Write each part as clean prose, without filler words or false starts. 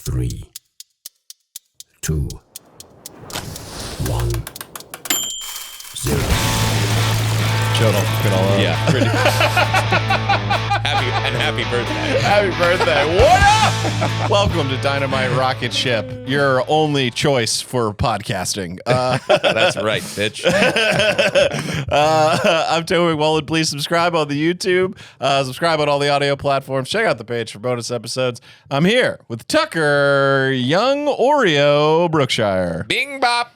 3, 2, 1, 0. Shut up. Get all out. Yeah. Pretty. Happy birthday. Happy birthday. What up? Welcome to Dynamite Rocketship, your only choice for podcasting. That's right, bitch. I'm Toby McMullen. Please subscribe on the YouTube. Subscribe on all the audio platforms. Check out the page for bonus episodes. I'm here with Tucker, Young Oreo, Brookshire. Bing bop.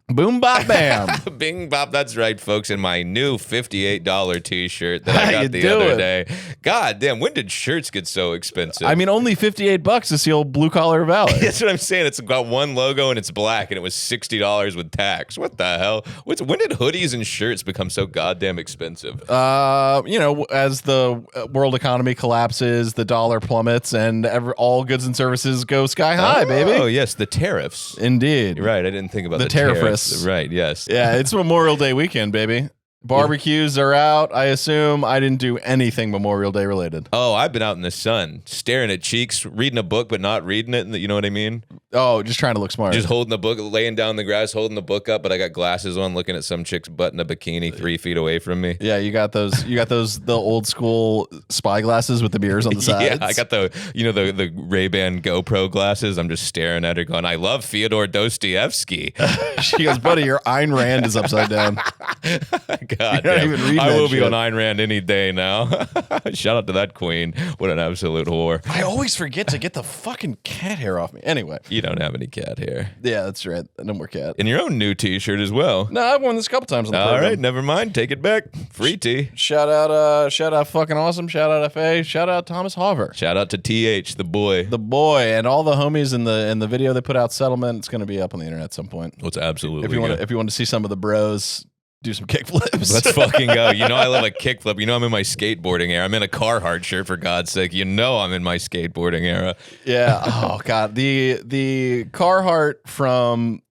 Boom bop bam. Bing bop. That's right, folks. In my new $58 t-shirt that I How got you the other doing? day. God damn, when did shirts get so expensive? I mean, only $58 to see old Blue Collar Valley. That's what I'm saying. It's got one logo and it's black, and it was $60 with tax. What the hell? When did hoodies and shirts become so goddamn expensive? As the world economy collapses, the dollar plummets, and all goods and services go sky high, baby. Oh, yes, the tariffs. Indeed. You're right. I didn't think about The the tariffs. tariffs. Right, yes. Yeah, it's Memorial Day weekend, baby. Barbecues are out. I assume I didn't do anything Memorial Day related. Oh, I've been out in the sun, staring at cheeks, reading a book, but not reading it. You know what I mean? Oh, just trying to look smart. Just holding the book, laying down in the grass, holding the book up, but I got glasses on, looking at some chick's butt in a bikini 3 feet away from me. Yeah, you got those. The old school spy glasses with the mirrors on the sides. Yeah, I got the Ray-Ban GoPro glasses. I'm just staring at her, going, "I love Fyodor Dostoevsky." She goes, buddy, your Ayn Rand is upside down. God You're not damn. even reading I that will be shit. on Ayn Rand any day now. Shout out to that queen. What an absolute whore. I always forget to get the fucking cat hair off me. Anyway, You don't have any cat hair. yeah, that's right. No more cat. And your own new t-shirt as well. No, I've worn this a couple times on the All program. right, never mind. Take it back. Free tea. Shout out fucking awesome. Shout out FA. Shout out Thomas Hauver. Shout out to TH, the boy. The boy and all the homies in the video they put out, Settlement. It's going to be up on the internet at some point. What's absolutely If you want to see some of the bros do some kickflips. Let's fucking go. You know I love a kickflip. You know I'm in my skateboarding era. I'm in a Carhartt shirt, for God's sake. You know I'm in my skateboarding era. Yeah. Oh god. The Carhartt from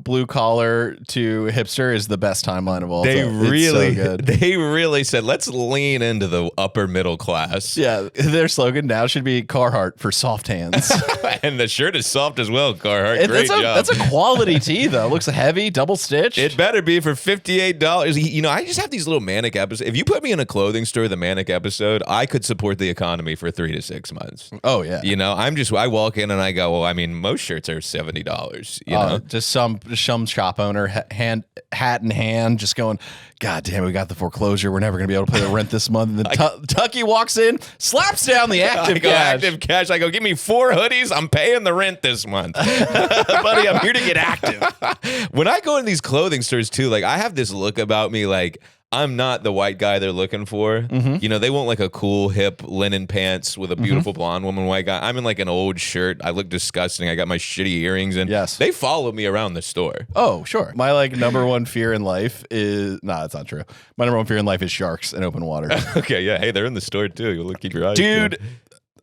blue collar to hipster is the best timeline of all They time. It's really, so good. they really said, let's lean into the upper middle class. Yeah, their slogan now should be Carhartt for soft hands. And the shirt is soft as well, Carhartt. Great job. That's a quality tee though. It looks heavy, double stitched. It better be for $58. I just have these little manic episodes. If you put me in a clothing store, the manic episode, I could support the economy for 3 to 6 months. Oh yeah. I walk in and I go, well, I mean, most shirts are $70. You know, just some shop owner hat in hand, just going, God damn, we got the foreclosure. We're never gonna be able to pay the rent this month. And then Tucky walks in, slaps down the active I go, cash. active cash. I go, give me 4 hoodies. I'm paying the rent this month. Buddy, I'm here to get active. When I go in these clothing stores too, like I have this look about me, like I'm not the white guy they're looking for. Mm-hmm. They want like a cool, hip linen pants with a beautiful blonde woman, white guy. I'm in like an old shirt. I look disgusting. I got my shitty earrings in. Yes. They follow me around the store. Oh, sure. My number one fear in life is that's not true. My number one fear in life is sharks and open water. Okay, yeah. Hey, they're in the store too. You keep your eyes Dude. peeled.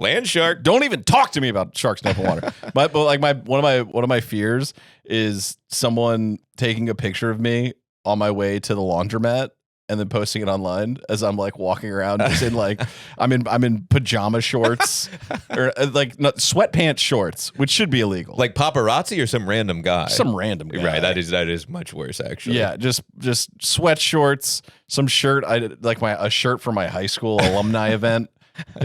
Land shark. Don't even talk to me about sharks in open water. One of my fears is someone taking a picture of me on my way to the laundromat and then posting it online as I'm like walking around just in like I'm in pajama shorts or like not sweatpants shorts, which should be illegal. Like paparazzi or some random guy? Some random guy. Right. That is much worse, actually. Yeah, just sweat shorts, some shirt. A shirt for my high school alumni event.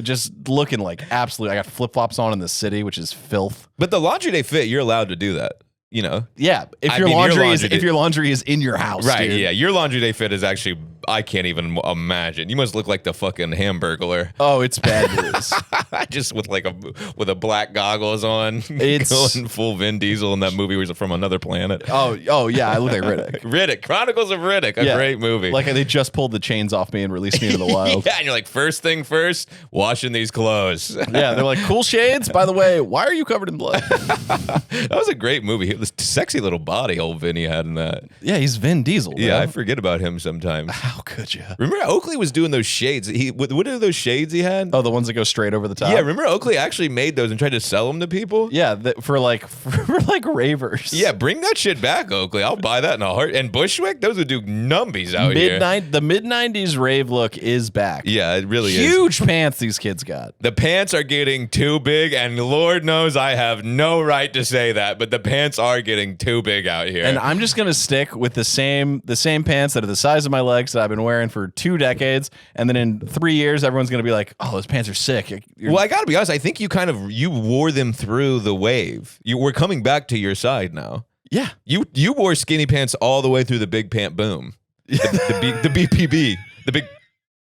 Just looking like absolutely. I got flip flops on in the city, which is filth. But the laundry day fit, you're allowed to do that. Yeah, if your laundry is in your house, right? dude. Yeah, your laundry day fit is actually, I can't even imagine. You must look like the fucking Hamburglar. Oh, it's bad news. Just with a black goggles on, It's going full Vin Diesel in that movie was from another planet. Oh yeah, I look like Riddick. Riddick, Chronicles of Riddick, a great movie. Like they just pulled the chains off me and released me into the wild. Yeah, and you're like, first thing first, washing these clothes. Yeah, they're like, cool shades. By the way, why are you covered in blood? That was a great movie. This sexy little body old Vinny had in that. Yeah, he's Vin Diesel. Yeah, bro. I forget about him sometimes. How could you? Remember Oakley was doing those shades. What are those shades he had? Oh, the ones that go straight over the top. Yeah, remember Oakley actually made those and tried to sell them to people? Yeah, for like ravers. Yeah, bring that shit back, Oakley. I'll buy that in a heart. And Bushwick, those would do numbies out here. The mid-90s rave look is back. Yeah, it really is. Huge pants these kids got. The pants are getting too big, and Lord knows I have no right to say that, but the pants are getting too big out here. And I'm just gonna stick with the same pants that are the size of my legs that I've been wearing for 2 decades, and then in 3 years, everyone's gonna be like, "Oh, those pants are sick." Well, I gotta be honest. I think you wore them through the wave. We're coming back to your side now. Yeah, you wore skinny pants all the way through the big pant boom, the BPB, the big.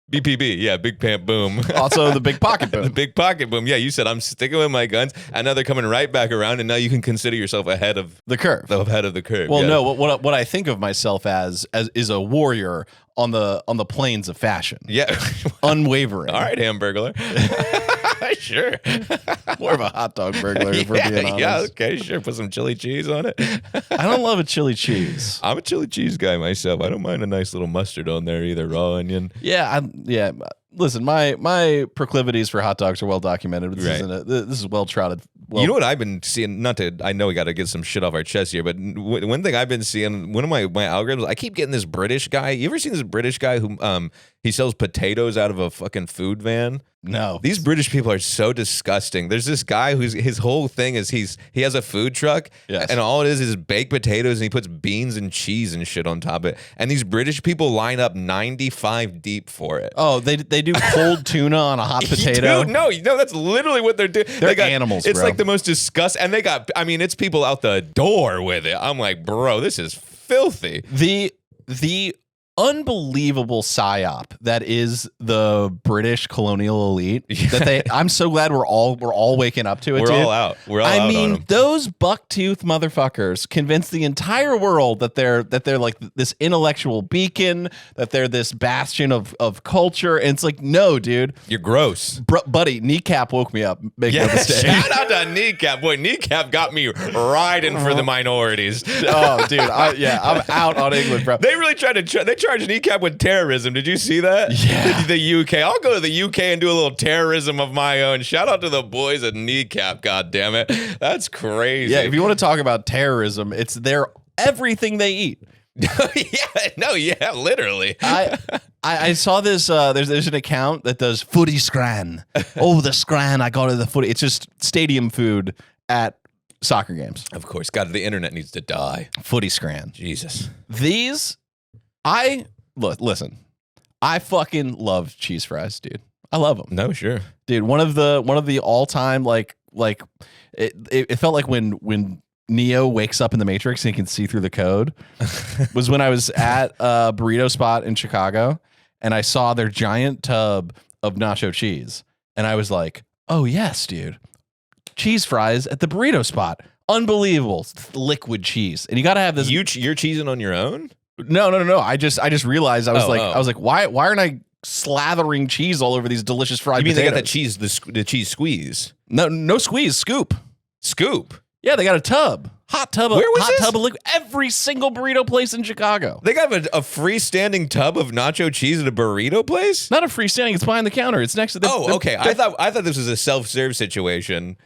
BPB, yeah, big pant boom. Also the big pocket boom. The big pocket boom. Yeah, you said I'm sticking with my guns, and now they're coming right back around, and now you can consider yourself ahead of the curve. Ahead of the curve. Well, yeah. no, what I think of myself as is a warrior on the plains of fashion. Yeah, unwavering. All right, Hamburglar. Sure. More of a hot dog burglar, if we're being honest. Yeah, okay, sure. Put some chili cheese on it. I don't love a chili cheese. I'm a chili cheese guy myself. I don't mind a nice little mustard on there either, raw onion. Yeah, listen, my proclivities for hot dogs are well documented. This is well trotted. You know what I've been seeing? I know we got to get some shit off our chest here, but one thing I've been seeing, one of my algorithms, I keep getting this British guy. You ever seen this British guy who he sells potatoes out of a fucking food van? No. These British people are so disgusting. There's this guy who's his whole thing is he has a food truck, yes, and all it is baked potatoes, and he puts beans and cheese and shit on top of it. And these British people line up 95 deep for it. Oh, they do cold tuna on a hot potato? Dude, no, that's literally what they're doing. They're animals, It's bro. like the most disgusting. And it's people out the door with it. I'm like, bro, this is filthy. The unbelievable psyop that is the British colonial elite. I'm so glad we're all waking up to it. We're dude. all out. We're all out. I mean, on them. those bucktooth motherfuckers convince the entire world that they're like this intellectual beacon, that they're this bastion of culture. And it's like, no, dude, you're gross, buddy. Kneecap woke me up. Make no mistake. Shout out to Kneecap. Boy, Kneecap got me riding for the minorities. Oh, dude, I'm out on England, bro. They really tried to. They charged Kneecap with terrorism. Did you see that? Yeah. The UK. I'll go to the UK and do a little terrorism of my own. Shout out to the boys at Kneecap. God damn it, that's crazy. Yeah, if you want to talk about terrorism, it's their everything they eat. Literally. I saw this. There's an account that does footy scran. Oh, the scran I got at the footy. It's just stadium food at soccer games. Of course, God, the internet needs to die. Footy scran. Jesus. Listen. I fucking love cheese fries, dude. I love them. No, sure, dude. One of the all time like it felt like when Neo wakes up in the Matrix and he can see through the code was when I was at a burrito spot in Chicago and I saw their giant tub of nacho cheese and I was like, oh yes, dude, cheese fries at the burrito spot, unbelievable, liquid cheese, and you got to have this. You're cheesing on your own? No. I just realized I was like, why aren't I slathering cheese all over these delicious fried potatoes? You mean they got that cheese, the cheese squeeze? No squeeze, scoop. Yeah, they got a tub. Hot tub of liquid. Every single burrito place in Chicago. They got a freestanding tub of nacho cheese at a burrito place? Not a freestanding, it's behind the counter. It's next to the okay. I thought this was a self-serve situation.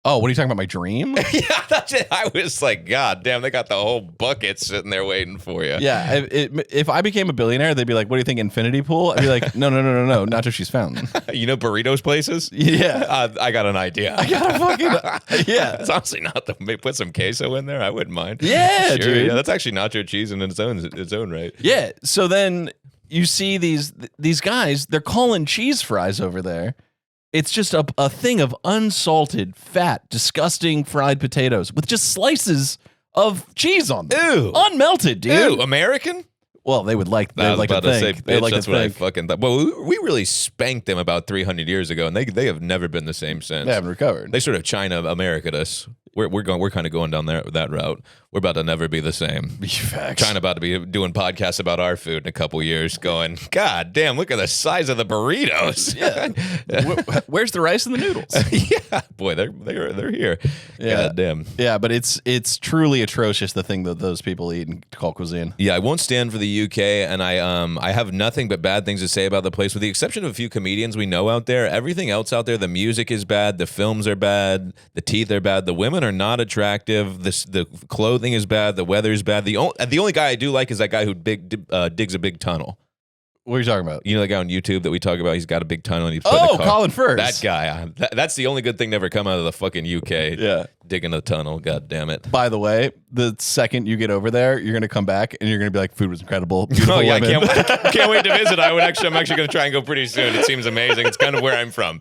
Oh, what are you talking about? My dream? Yeah, that's it. I was like, God damn, they got the whole bucket sitting there waiting for you. Yeah, if I became a billionaire, they'd be like, what do you think, infinity pool? I'd be like, no, nacho cheese fountain. You know burritos places? Yeah. I got an idea. I got a fucking, yeah. It's honestly not the, put some queso in there, I wouldn't mind. Yeah, sure, dude. Yeah, that's actually nacho cheese in its own right. Yeah, so then you see these guys, they're calling cheese fries over there. It's just a thing of unsalted, fat, disgusting fried potatoes with just slices of cheese on them. Ew. Unmelted, dude. Ew, American? Well, they would like I was to about to say, think. bitch, that's what I fucking thought. Well, we really spanked them about 300 years ago, and they have never been the same since. They haven't recovered. They sort of China America'd us. We're kind of going down that route. We're about to never be the same. Facts. China about to be doing podcasts about our food in a couple years, going, God damn, look at the size of the burritos. Yeah. Where's the rice and the noodles? Yeah, boy, they're here. Yeah. God damn. Yeah, but it's truly atrocious, the thing that those people eat and call cuisine. Yeah, I won't stand for the UK, and I have nothing but bad things to say about the place, with the exception of a few comedians we know out there. Everything else out there, the music is bad, the films are bad, the teeth are bad, the women are not attractive, the clothing is bad, the weather is bad. The only guy I do like is that guy who digs a big tunnel. What are you talking about? You know the guy on YouTube that we talk about? He's got a big tunnel and he's putting a car. Colin Firth. That guy. That's the only good thing to ever come out of the fucking UK. Yeah. Digging a tunnel. God damn it. By the way, the second you get over there, you're gonna come back and you're gonna be like, food was incredible. Beautiful women. I can't wait to visit. I'm actually going to try and go pretty soon. It seems amazing. It's kind of where I'm from.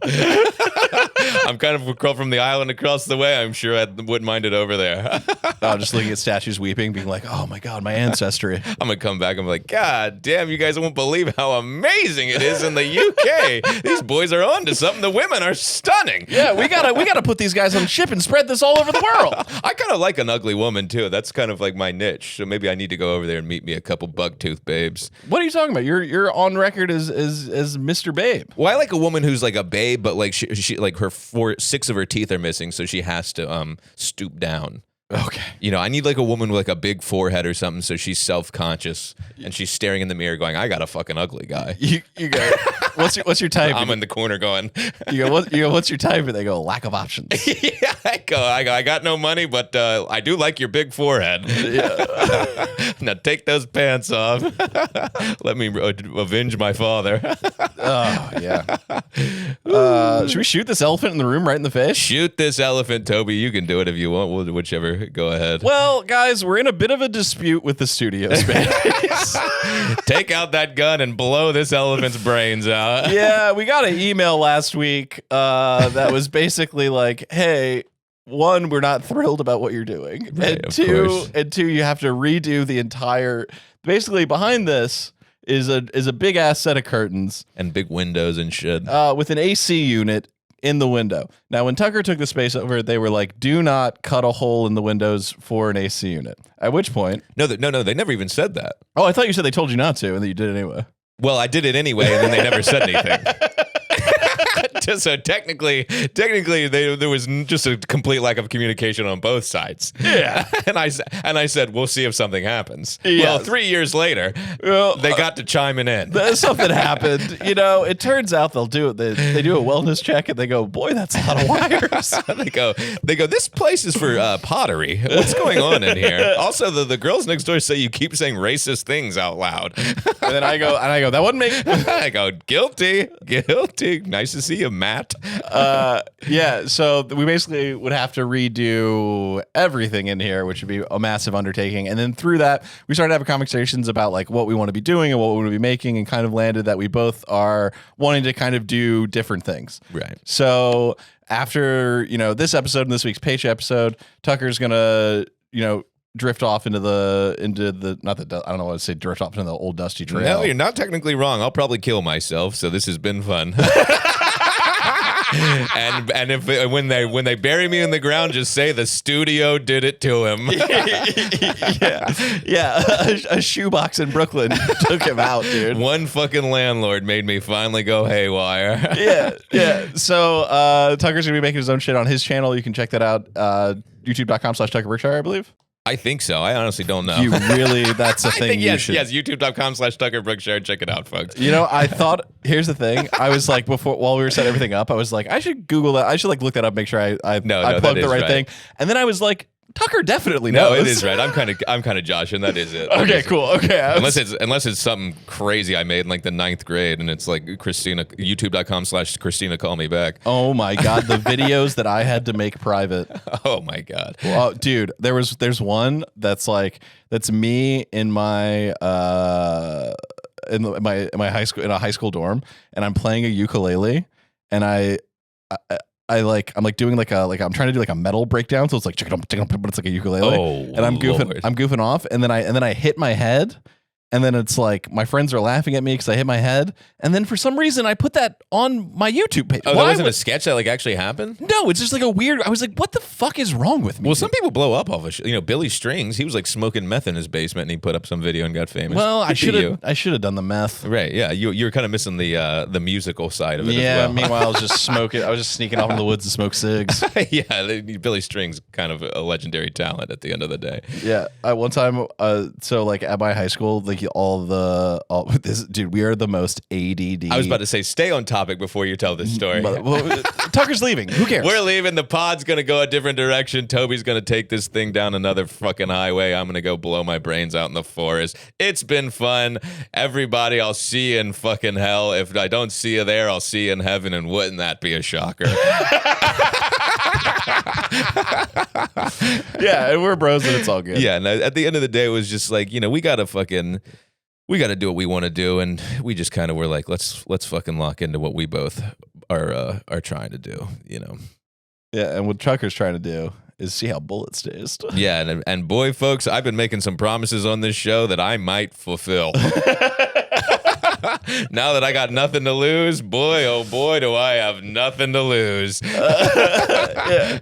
I'm kind of from the island across the way. I'm sure I wouldn't mind it over there. Just looking at statues weeping, being like, oh my God, my ancestry. I'm going to come back and be like, God damn, you guys won't believe how amazing it is in the UK. These boys are on to something. The women are stunning. Yeah, we gotta put these guys on a ship and spread this all over the world. I kind of like an ugly woman too. That's kind of like my niche. So maybe I need to go over there and meet me a couple bucktooth babes. What are you talking about? You're on record as Mr. Babe. Well, I like a woman who's like a babe, but like she like her 6 of her teeth are missing, so she has to stoop down. Okay. You know, I need like a woman with like a big forehead or something, so she's self-conscious and she's staring in the mirror going, I got a fucking ugly guy. You go, what's your type? I'm in the corner going, you go, what's your type? And they go, lack of options. Yeah, I go, I got no money, but I do like your big forehead. Yeah. Now take those pants off. Let me avenge my father. Oh, yeah. Should we shoot this elephant in the room right in the face? Shoot this elephant, Toby. You can do it if you want. Whichever. Go ahead. Well, guys, we're in a bit of a dispute with the studio space. Take out that gun and blow this elephant's brains out. Yeah, we got an email last week that was basically like, hey, one, we're not thrilled about what you're doing. Right, and two, you have to redo the entire, basically behind this is a big ass set of curtains and big windows and shit. With an AC unit in the window. Now, when Tucker took the space over, they were like, do not cut a hole in the windows for an AC unit. At which point... No, they never even said that. Oh, I thought you said they told you not to, and that you did it anyway. Well, I did it anyway, and then they never said anything. So technically, there was just a complete lack of communication on both sides. Yeah, and I said, we'll see if something happens. Yes. Well, 3 years later, they got to chiming in. Something happened. You know, it turns out they'll do it. They do a wellness check, and they go, boy, that's a lot of wires. they go, this place is for pottery. What's going on in here? Also, the girls next door say you keep saying racist things out loud. And then I go, that wasn't me. I go, guilty. Nice to see you, Matt. Yeah, so we basically would have to redo everything in here, which would be a massive undertaking. And then through that, we started having conversations about like what we want to be doing and what we want to be making, and kind of landed that we both are wanting to kind of do different things. Right. So after, this episode and this week's Page episode, Tucker's gonna, drift off into the I don't know what to say, drift off into the old dusty trail. No, you're not technically wrong. I'll probably kill myself, so this has been fun. and if when they bury me in the ground, just say the studio did it to him. yeah. A shoebox in Brooklyn took him out, dude. One fucking landlord made me finally go haywire. Yeah. So Tucker's gonna be making his own shit on his channel. You can check that out. YouTube.com/Tucker Brookshire, I believe. I think so. I honestly don't know. You really, that's a thing. Think, yes, YouTube.com/Tucker Brookshire. Check it out, folks. I thought, here's the thing. I was like, while we were setting everything up, I was like, I should Google that. I should look that up, make sure I plugged the right thing. And then I was like, Tucker definitely knows. No, it is right. I'm kind of Josh, and that is it. Okay, cool. Okay. Unless it's something crazy I made in like the 9th grade, and it's like YouTube.com/Christina call me back. Oh my God, the videos that I had to make private. Oh my God. Well, dude, there's one that's me in my in my high school, in a high school dorm, and I'm playing a ukulele, and I'm doing I'm trying to do like a metal breakdown, so it's like but it's like a ukulele. Oh, and I'm goofing Lord. I'm goofing off, and then I hit my head, And then it's like my friends are laughing at me because I hit my head. And then for some reason, I put that on my YouTube page. Oh, that wasn't a sketch that like actually happened? No, it's just like a weird. I was like, what the fuck is wrong with me? Well, some people blow up off of Billy Strings. He was like smoking meth in his basement, and he put up some video and got famous. Well, I Could be you. should have done the meth. Right? Yeah, you were kind of missing the musical side of it. Yeah. as well. Meanwhile, I was just smoking. I was just sneaking off in the woods to smoke cigs. Yeah, Billy Strings kind of a legendary talent at the end of the day. Yeah. One time, so like at my high school, like all this dude, we are the most ADD. I was about to say, stay on topic before you tell this story. Tucker's leaving. Who cares? We're leaving. The pod's going to go a different direction. Toby's going to take this thing down another fucking highway. I'm going to go blow my brains out in the forest. It's been fun. Everybody, I'll see you in fucking hell. If I don't see you there, I'll see you in heaven. And wouldn't that be a shocker? Yeah, and we're bros and it's all good. Yeah, and at the end of the day, it was just like, we got to do what we want to do, and we just kind of were like, let's fucking lock into what we both are trying to do, Yeah, and what Tucker's trying to do is see how bullets taste. Yeah, and boy, folks, I've been making some promises on this show that I might fulfill. Now that I got nothing to lose, boy, oh boy, do I have nothing to lose. Yeah.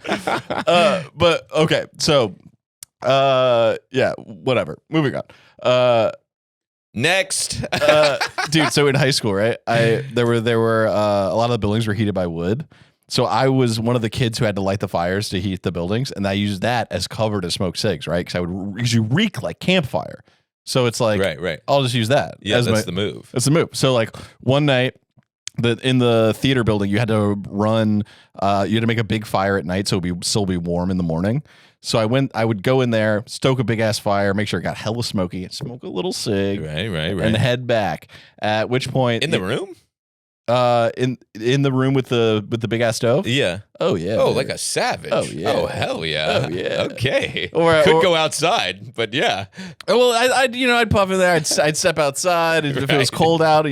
But okay, so yeah, whatever. Moving on. Next, dude. So in high school, right? There were a lot of the buildings were heated by wood. So I was one of the kids who had to light the fires to heat the buildings, and I used that as cover to smoke cigs, right? Because you reek like campfire. So it's like, right. I'll just use that. Yeah, that's the move. That's the move. So like one night, in the theater building, you had to run. You had to make a big fire at night, so it would still be warm in the morning. So I would go in there, stoke a big ass fire, make sure it got hella smoky, smoke a little cig, right, and head back. At which point, in the room, in the room with the big ass stove. Yeah. Oh yeah. Oh, dude. like a savage. Oh yeah. Oh hell yeah. Oh yeah. Okay. Or could go outside, but yeah. Well, I'd puff in there. I'd step outside if it was cold out.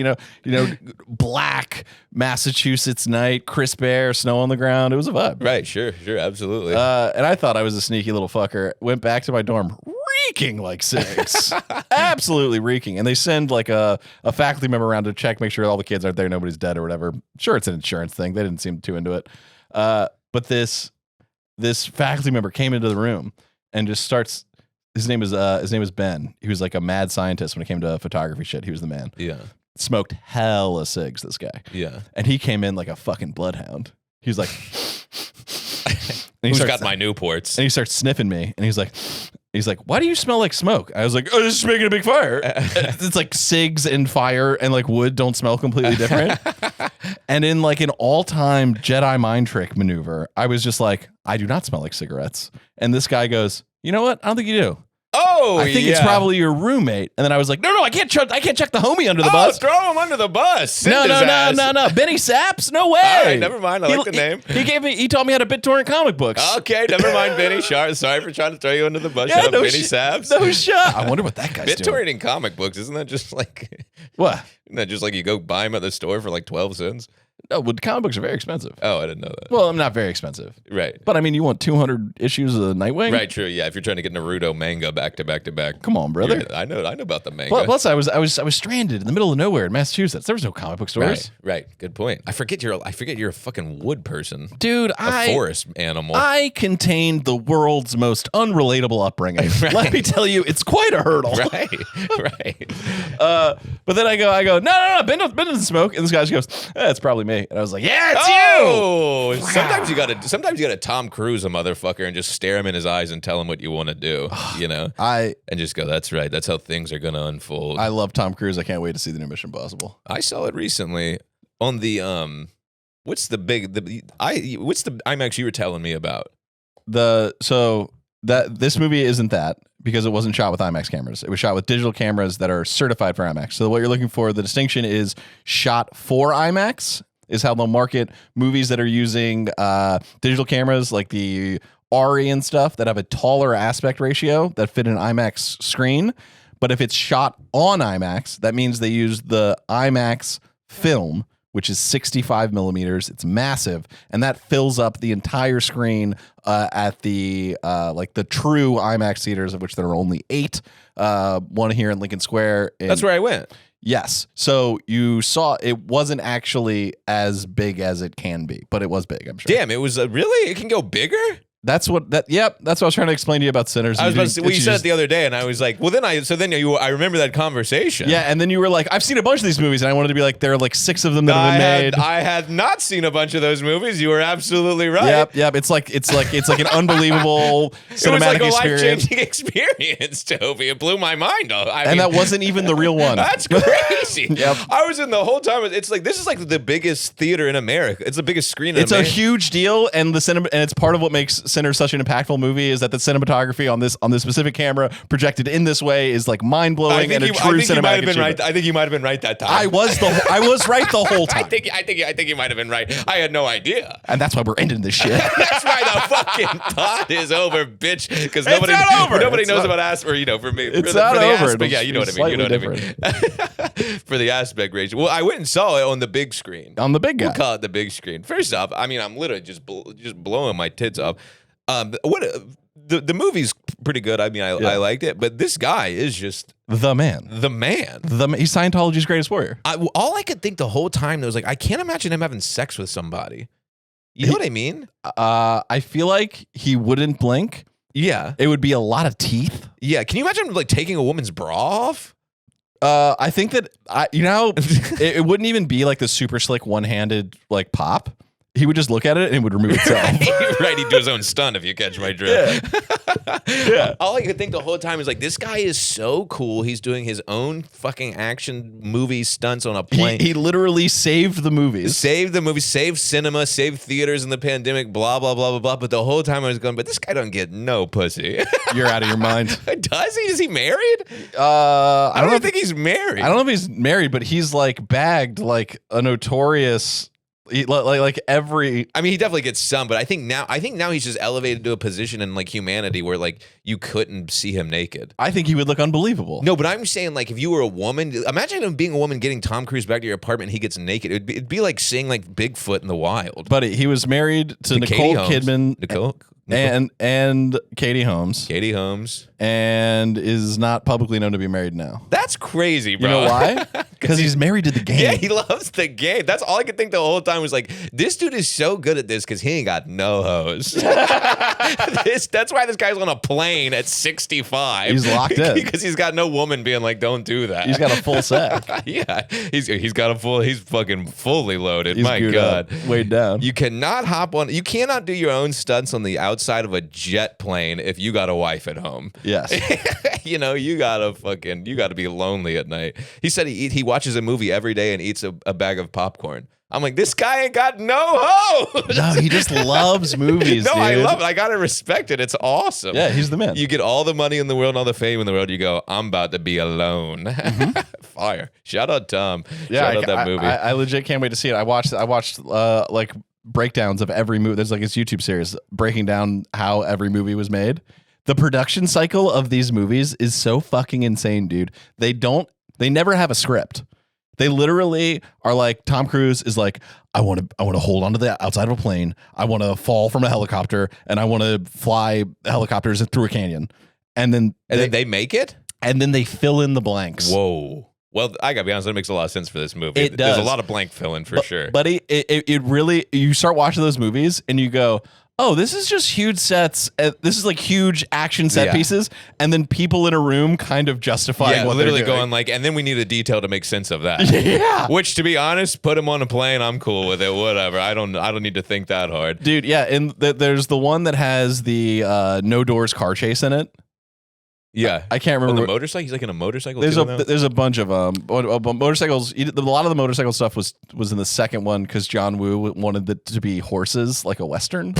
Black Massachusetts night, crisp air, snow on the ground. It was a vibe. Right. Sure. Absolutely. And I thought I was a sneaky little fucker. Went back to my dorm, reeking like cigs, absolutely reeking. And they send like a faculty member around to check, make sure all the kids aren't there, nobody's dead or whatever. Sure, it's an insurance thing. They didn't seem too into it. But this faculty member came into the room and just starts. His name is Ben. He was like a mad scientist when it came to photography shit. He was the man. Yeah. Smoked hella cigs, this guy. Yeah. And he came in like a fucking bloodhound. He was like, who's got my Newports? And he starts sniffing me, and he's like, why do you smell like smoke? I was like, oh, this is making a big fire. It's like cigs and fire and like wood don't smell completely different. And in like an all-time Jedi mind trick maneuver, I was just like, I do not smell like cigarettes. And this guy goes, you know what? I don't think you do. Oh, I think it's probably your roommate. And then I was like, no, I can't check the homie under the bus. Throw him under the bus. No. Benny Saps? No way. All right, never mind. I like the name. He taught me how to BitTorrent comic books. Okay, never mind, Benny. Sorry for trying to throw you under the bus. Yeah, Benny Saps. No shot. I wonder what that guy's doing. BitTorrent comic books, isn't that just like what? Isn't that just like you go buy them at the store for like 12 cents? No, but comic books are very expensive. Oh, I didn't know that. Well, I'm not very expensive. Right. But I mean, you want 200 issues of Nightwing? Right, true. Yeah, if you're trying to get Naruto manga back to back to back. Come on, brother. I know about the manga. Plus, I was stranded in the middle of nowhere in Massachusetts. There was no comic book stores. Right. Good point. I forget you're a fucking wood person. Dude, a forest animal. I contained the world's most unrelatable upbringing. Right. Let me tell you, it's quite a hurdle. Right. But then I go, no, Ben doesn't smoke. And this guy just goes, it's probably me. And I was like, yeah, it's you. Sometimes you gotta Tom Cruise a motherfucker and just stare him in his eyes and tell him what you want to do, and just go, that's right, that's how things are gonna unfold. I love Tom Cruise. I can't wait to see the new Mission Impossible. I saw it recently on the what's the IMAX you were telling me about? This movie isn't that, because it wasn't shot with IMAX cameras. It was shot with digital cameras that are certified for IMAX. So what you're looking for, the distinction is shot for IMAX is how they'll market movies that are using digital cameras like the Ari and stuff that have a taller aspect ratio that fit an IMAX screen. But if it's shot on IMAX, that means they use the IMAX film, which is 65 millimeters. It's massive, and that fills up the entire screen at the like the true IMAX theaters, of which there are only 8. One here in Lincoln Square. That's where I went. Yes. So you saw it wasn't actually as big as it can be, but it was big, I'm sure. Damn, it was really? It can go bigger? That's what that's what I was trying to explain to you about Sinners. I was about to say, well, you said it the other day, and I was like, well, I remember that conversation. Yeah, and then you were like, I've seen a bunch of these movies, and I wanted to be like, there are like 6 of them that have been made. I had not seen a bunch of those movies. You were absolutely right. Yep. It's like an unbelievable cinematic it was like a experience. life-changing experience, Toby. It blew my mind. And that wasn't even the real one. That's crazy. Yep. I was in the whole time. This is like the biggest theater in America. It's the biggest screen in America. It's a huge deal, and and it's part of what makes Sinners such an impactful movie is that the cinematography on this specific camera projected in this way is like mind blowing and a true cinematic achievement. I think you might have been right that time. I was right the whole time. I think you might have been right. I had no idea. And that's why we're ending this shit. That's why the fucking pod is over, bitch. Because nobody knows about aspect. For me, it's not over. But yeah, you know what I mean. For the aspect ratio. Well, I went and saw it on the big screen. On the big guy. We'll call it the big screen. First off, I mean, I'm literally just blowing my tits off. The movie's pretty good. I mean, I liked it, but this guy is just the man. He's Scientology's greatest warrior. All I could think the whole time was like, I can't imagine him having sex with somebody. You know what I mean? I feel like he wouldn't blink. Yeah, it would be a lot of teeth. Yeah, can you imagine like taking a woman's bra off? I think that it wouldn't even be like the super slick one-handed like pop. He would just look at it and it would remove itself. Right, he'd do his own stunt if you catch my drift. Yeah. All I could think the whole time is like, this guy is so cool. He's doing his own fucking action movie stunts on a plane. He literally saved the movies. Saved cinema, saved theaters in the pandemic, blah, blah, blah, blah, blah. But the whole time I was going, but this guy don't get no pussy. You're out of your mind. Does he? Is he married? I don't even think he's married. I don't know if he's married, but he's like bagged like a notorious... Like every, I mean, he definitely gets some, but I think now he's just elevated to a position in like humanity where like you couldn't see him naked. I think he would look unbelievable. No, but I'm saying like if you were a woman, imagine him being a woman getting Tom Cruise back to your apartment and he gets naked. It'd be like seeing like Bigfoot in the wild. But he was married to Nicole Kidman. Nicole. And Katie Holmes. And is not publicly known to be married now. That's crazy, bro. You know why? Because he's married to the game. Yeah, he loves the game. That's all I could think the whole time was like, this dude is so good at this because he ain't got no hoes. That's why this guy's on a plane at 65. He's locked in. Because he's got no woman being like, don't do that. He's got a full sack. Yeah, he's got a full, he's fucking fully loaded. He's My God. Weighed down. You cannot do your own stunts on the outside of a jet plane if you got a wife at home. Yes. You gotta be lonely at night. He said he watches a movie every day and eats a bag of popcorn. I'm like, this guy ain't got no hoes. No, he just loves movies. No, dude. I love it. I gotta respect it. It's awesome. Yeah, he's the man. You get all the money in the world, all the fame in the world. You go, I'm about to be alone. Mm-hmm. Fire. Shout out Tom. Yeah, shout out that movie. I legit can't wait to see it. I watched like breakdowns of every movie. There's like this YouTube series breaking down how every movie was made. The production cycle of these movies is so fucking insane, dude. They never have a script. They literally are like, Tom Cruise is like, I want to hold onto the outside of a plane. I want to fall from a helicopter and I want to fly helicopters through a canyon. And then they make it? And then they fill in the blanks. Whoa. Well, I gotta be honest, that makes a lot of sense for this movie. It does. There's a lot of blank fill-in for sure. But it really, you start watching those movies and you go, oh, this is just huge sets. This is like huge action set pieces. And then people in a room kind of justifying what literally they're doing. going like, and then we need a detail to make sense of that. Yeah. Which, to be honest, put him on a plane. I'm cool with it. Whatever. I don't need to think that hard. Dude, yeah. And there's the one that has the no doors car chase in it. Yeah, I can't remember. The motorcycle. He's like in a motorcycle. There's a bunch of motorcycles. A lot of the motorcycle stuff was in the second one because John Woo wanted it to be horses, like a western.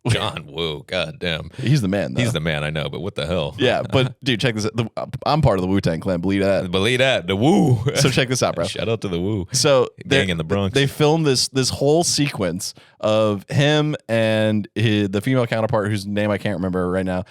John Woo, goddamn. He's the man, though. He's the man, I know, but what the hell? Yeah, but dude, check this out. I'm part of the Wu-Tang Clan. Believe that. Believe that. The Woo. So check this out, bro. Shout out to the Woo. So gang in the Bronx. They filmed this whole sequence of him and the female counterpart, whose name I can't remember right now,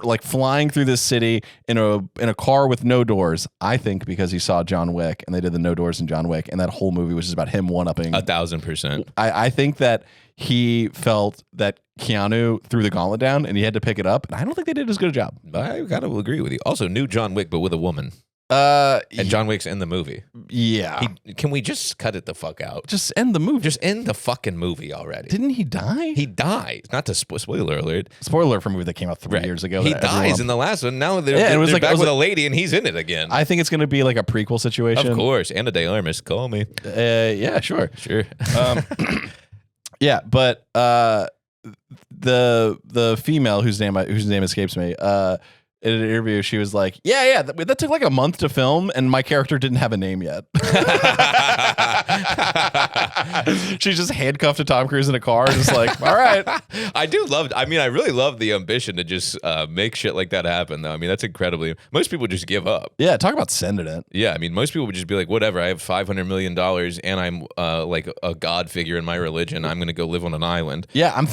like flying through this city in a car with no doors. I think because he saw John Wick, and they did the no doors in John Wick, and that whole movie was just about him one-upping. 1,000%. I think that he felt that Keanu threw the gauntlet down and he had to pick it up, and I don't think they did as good a job. I gotta agree with you. Also, new John Wick, but with a woman. And John Wick's in the movie. Yeah. Can we just cut it the fuck out? Just end the movie. Just end the fucking movie already. Didn't he die? He dies. Not to spoiler alert. Spoiler alert for a movie that came out 3 years ago. He dies in the last one. Now they're back with a lady, and he's in it again. I think it's going to be like a prequel situation. Of course. Anna de Armas, call me. Yeah, sure. Sure. Yeah, but the female whose name escapes me, in an interview, she was like, yeah, that took like a month to film, and my character didn't have a name yet. She's just handcuffed to Tom Cruise in a car, just like, all right. I really love the ambition to just make shit like that happen, though. I mean, that's incredibly. Most people just give up. Yeah, talk about sending it. Yeah, I mean, most people would just be like, whatever, I have $500 million, and I'm like a god figure in my religion. I'm going to go live on an island. Yeah, that's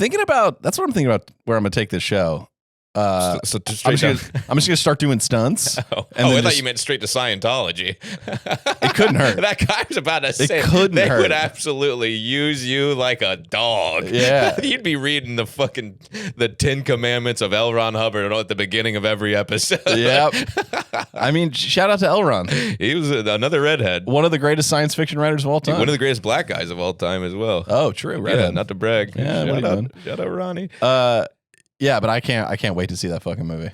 what I'm thinking about where I'm going to take this show. I'm just gonna start doing stunts. I thought you meant straight to Scientology. It couldn't hurt. That guy was about to say they would absolutely use you like a dog. Yeah, you'd be reading the 10 Commandments of L. Ron Hubbard at the beginning of every episode. Yep. I mean, shout out to L. Ron. He was another redhead, one of the greatest science fiction writers of all time. One of the greatest black guys of all time as well. Oh, true. Redhead. Yeah, not to brag. Yeah, shout out Ronnie. Yeah, but I can't wait to see that fucking movie.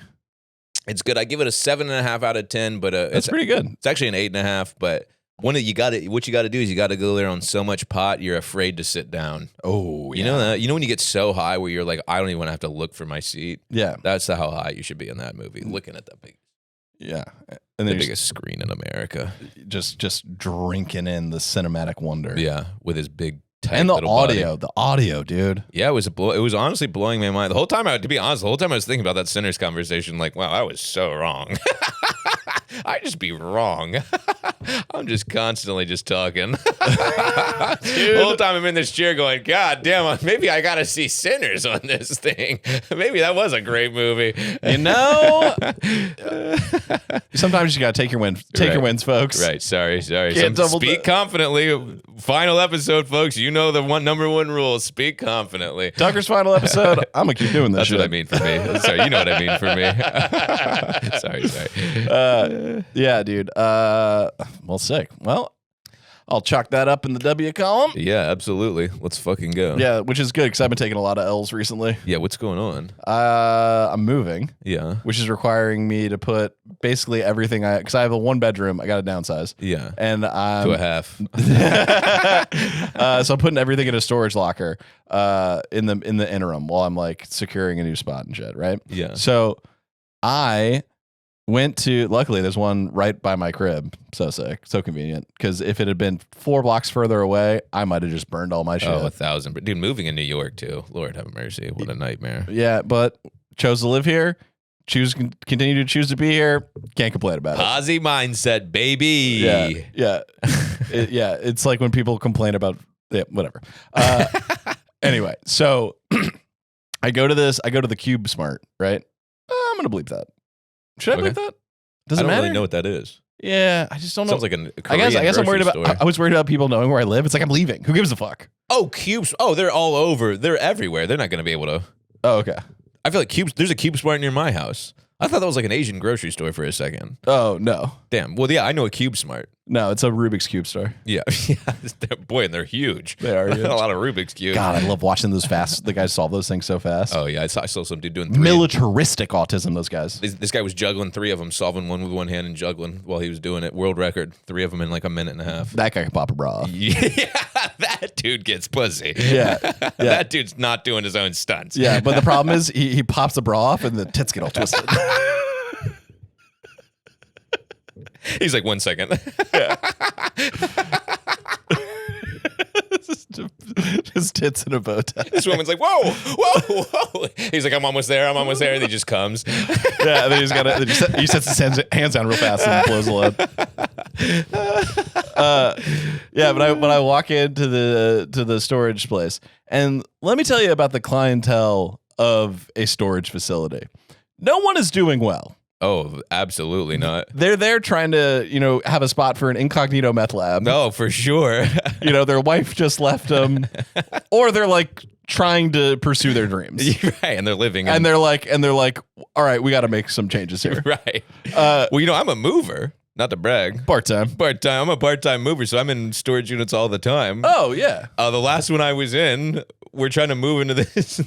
It's good. I give it a 7.5 out of 10, but it's pretty good. It's actually an 8.5. But what you got to do is you got to go there on so much pot you're afraid to sit down. Oh, yeah. You know that? You know when you get so high where you're like, I don't even want to have to look for my seat. Yeah, that's how high you should be in that movie, looking at that big. Yeah, and the biggest screen in America. Just drinking in the cinematic wonder. Yeah, with his big. And the audio, dude. Yeah, it was honestly blowing my mind. The whole time I was thinking about that Sinners conversation, like, wow, I was so wrong. I just be wrong. I'm just constantly just talking. The whole time I'm in this chair going, God damn, maybe I got to see Sinners on this thing. Maybe that was a great movie. You know? Sometimes you got to take your wins. Take your wins, folks. Right. Sorry. Speak confidently. Final episode, folks. You know the number one rule. Speak confidently. Tucker's final episode. I'm going to keep doing this. That's shit. what I mean for me. Sorry, you know what I mean for me. Sorry. Yeah, dude. Well, sick. Well, I'll chalk that up in the W column. Yeah, absolutely. Let's fucking go. Yeah, which is good because I've been taking a lot of L's recently. Yeah, what's going on? I'm moving. Yeah. Which is requiring me to put basically everything because I have a 1-bedroom. I got to downsize. Yeah. And to a half. So I'm putting everything in a storage locker in the interim while I'm like securing a new spot and shit, right? Yeah. So I went to, luckily there's one right by my crib. So sick, so convenient. Because if it had been 4 blocks further away, I might have just burned all my shit. Oh, 1,000. But dude, moving in New York too. Lord have mercy. What a nightmare. Yeah, but chose to live here. Continue to choose to be here. Can't complain about it. Posy mindset, baby. Yeah. It's like when people complain about whatever. Anyway, so I go to the Cube Smart, right? I'm gonna bleep that. Should I bleep that? Does it matter? I don't really know what that is. Yeah, I just don't know. Sounds like a I guess I'm worried store. about. I was worried about people knowing where I live. It's like I'm leaving. Who gives a fuck? Oh, Cubes. Oh, they're all over. They're everywhere. They're not going to be able to. Oh, okay. I feel like Cubes. There's a Cube Smart near my house. I thought that was like an Asian grocery store for a second. Oh no. Damn. Well, yeah, I know a Cube Smart. No, it's a Rubik's Cube store. Yeah. Boy, and they're huge. They are huge. A lot of Rubik's Cubes. God, I love watching those fast. The guys solve those things so fast. Oh, yeah. I saw some dude doing 3. Militaristic autism, those guys. This guy was juggling 3 of them, solving one with one hand and juggling while he was doing it. World record. 3 of them in like a minute and a half. That guy can pop a bra off. Yeah, that dude gets pussy. Yeah. That dude's not doing his own stunts. Yeah, but the problem is he pops the bra off and the tits get all twisted. He's like, 1 second. just tits in a bow tie. This woman's like, whoa, whoa, whoa. He's like, I'm almost there. And he just comes. Yeah, and then he sets his hands down real fast and blows the load. Yeah, but I walk into the storage place, and let me tell you about the clientele of a storage facility. No one is doing well. Oh, absolutely not. They're there trying to, have a spot for an incognito meth lab. No, for sure. Their wife just left them, or they're like trying to pursue their dreams. Right, and they're living. And they're like, all right, we got to make some changes here. Right. Well, I'm a mover. Not to brag. Part-time. I'm a part-time mover, so I'm in storage units all the time. Oh, yeah. The last one I was in, we're trying to move into this.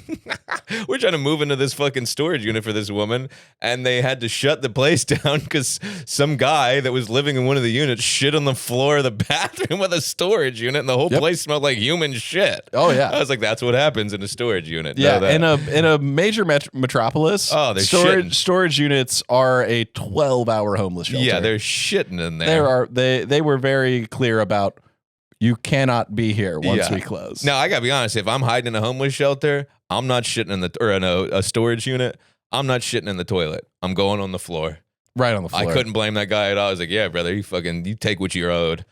We're trying to move into this fucking storage unit for this woman, and they had to shut the place down because some guy that was living in one of the units shit on the floor of the bathroom with a storage unit, and the whole place smelled like human shit. Oh, yeah. I was like, that's what happens in a storage unit. Yeah, in a major metropolis, storage units are a 12-hour homeless shelter. Yeah, they're shitting in there. They were very clear about you cannot be here once we close. Now, I gotta be honest, if I'm hiding in a homeless shelter, I'm not shitting in a storage unit. I'm not shitting in the toilet. I'm going on the floor. Right on the floor. I couldn't blame that guy at all. I was like, yeah, brother, you take what you're owed.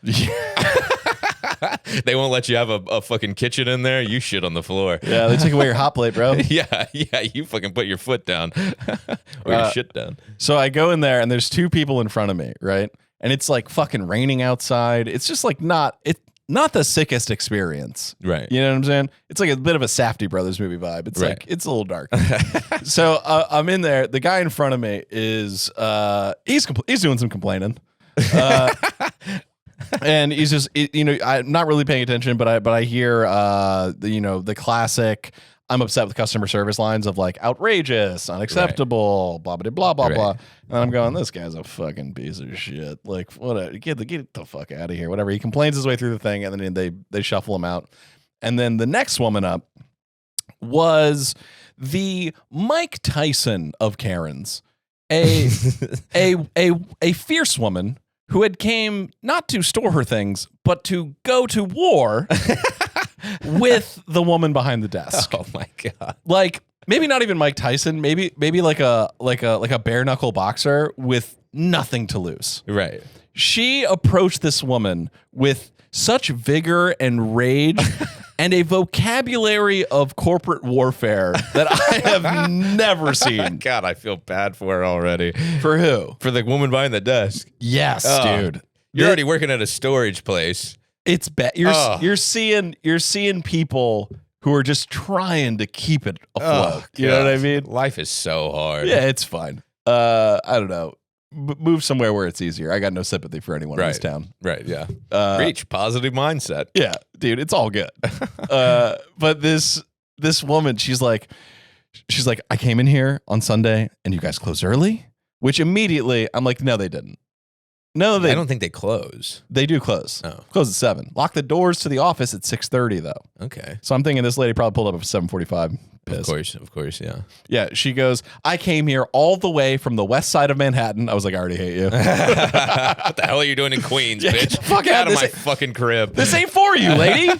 They won't let you have a fucking kitchen in there. You shit on the floor. Yeah, they take away your hot plate, bro. Yeah, you fucking put your foot down or your shit down. So I go in there and there's two people in front of me, right? And it's like fucking raining outside. It's just like not the sickest experience. Right. You know what I'm saying? It's like a bit of a Safdie Brothers movie vibe. It's like, it's a little dark. So I'm in there. The guy in front of me is, he's doing some complaining. And he's just, I'm not really paying attention, but I hear, the classic, I'm upset with customer service lines of like outrageous, unacceptable, blah, blah, blah, blah, blah. And I'm going, this guy's a fucking piece of shit. Like, what? Get the fuck out of here. Whatever. He complains his way through the thing, and then they shuffle him out. And then the next woman up was the Mike Tyson of Karens, a fierce woman who had came not to store her things, but to go to war with the woman behind the desk. Oh my God. Like, maybe not even Mike Tyson, maybe like a bare knuckle boxer with nothing to lose. Right. She approached this woman with such vigor and rage and a vocabulary of corporate warfare that I have never seen. God, I feel bad for her already. For who? For the woman behind the desk. Yes, dude. You're already working at a storage place. It's bad. You're seeing people who are just trying to keep it afloat. You know what I mean? Life is so hard. Yeah, it's fine. I don't know. Move somewhere where it's easier. I got no sympathy for anyone in this town. Right, yeah. Reach positive mindset. Yeah, dude, it's all good. But this woman, she's like, I came in here on Sunday and you guys closed early, which immediately I'm like, no, they didn't. No, I don't think they close. They do close. Oh. Close at 7. Lock the doors to the office at 6:30 though. Okay. So I'm thinking this lady probably pulled up at 7:45. Of course, yeah. Yeah, she goes, I came here all the way from the west side of Manhattan. I was like, I already hate you. What the hell are you doing in Queens, bitch? Fuck Get out of my fucking crib. This ain't for you, lady.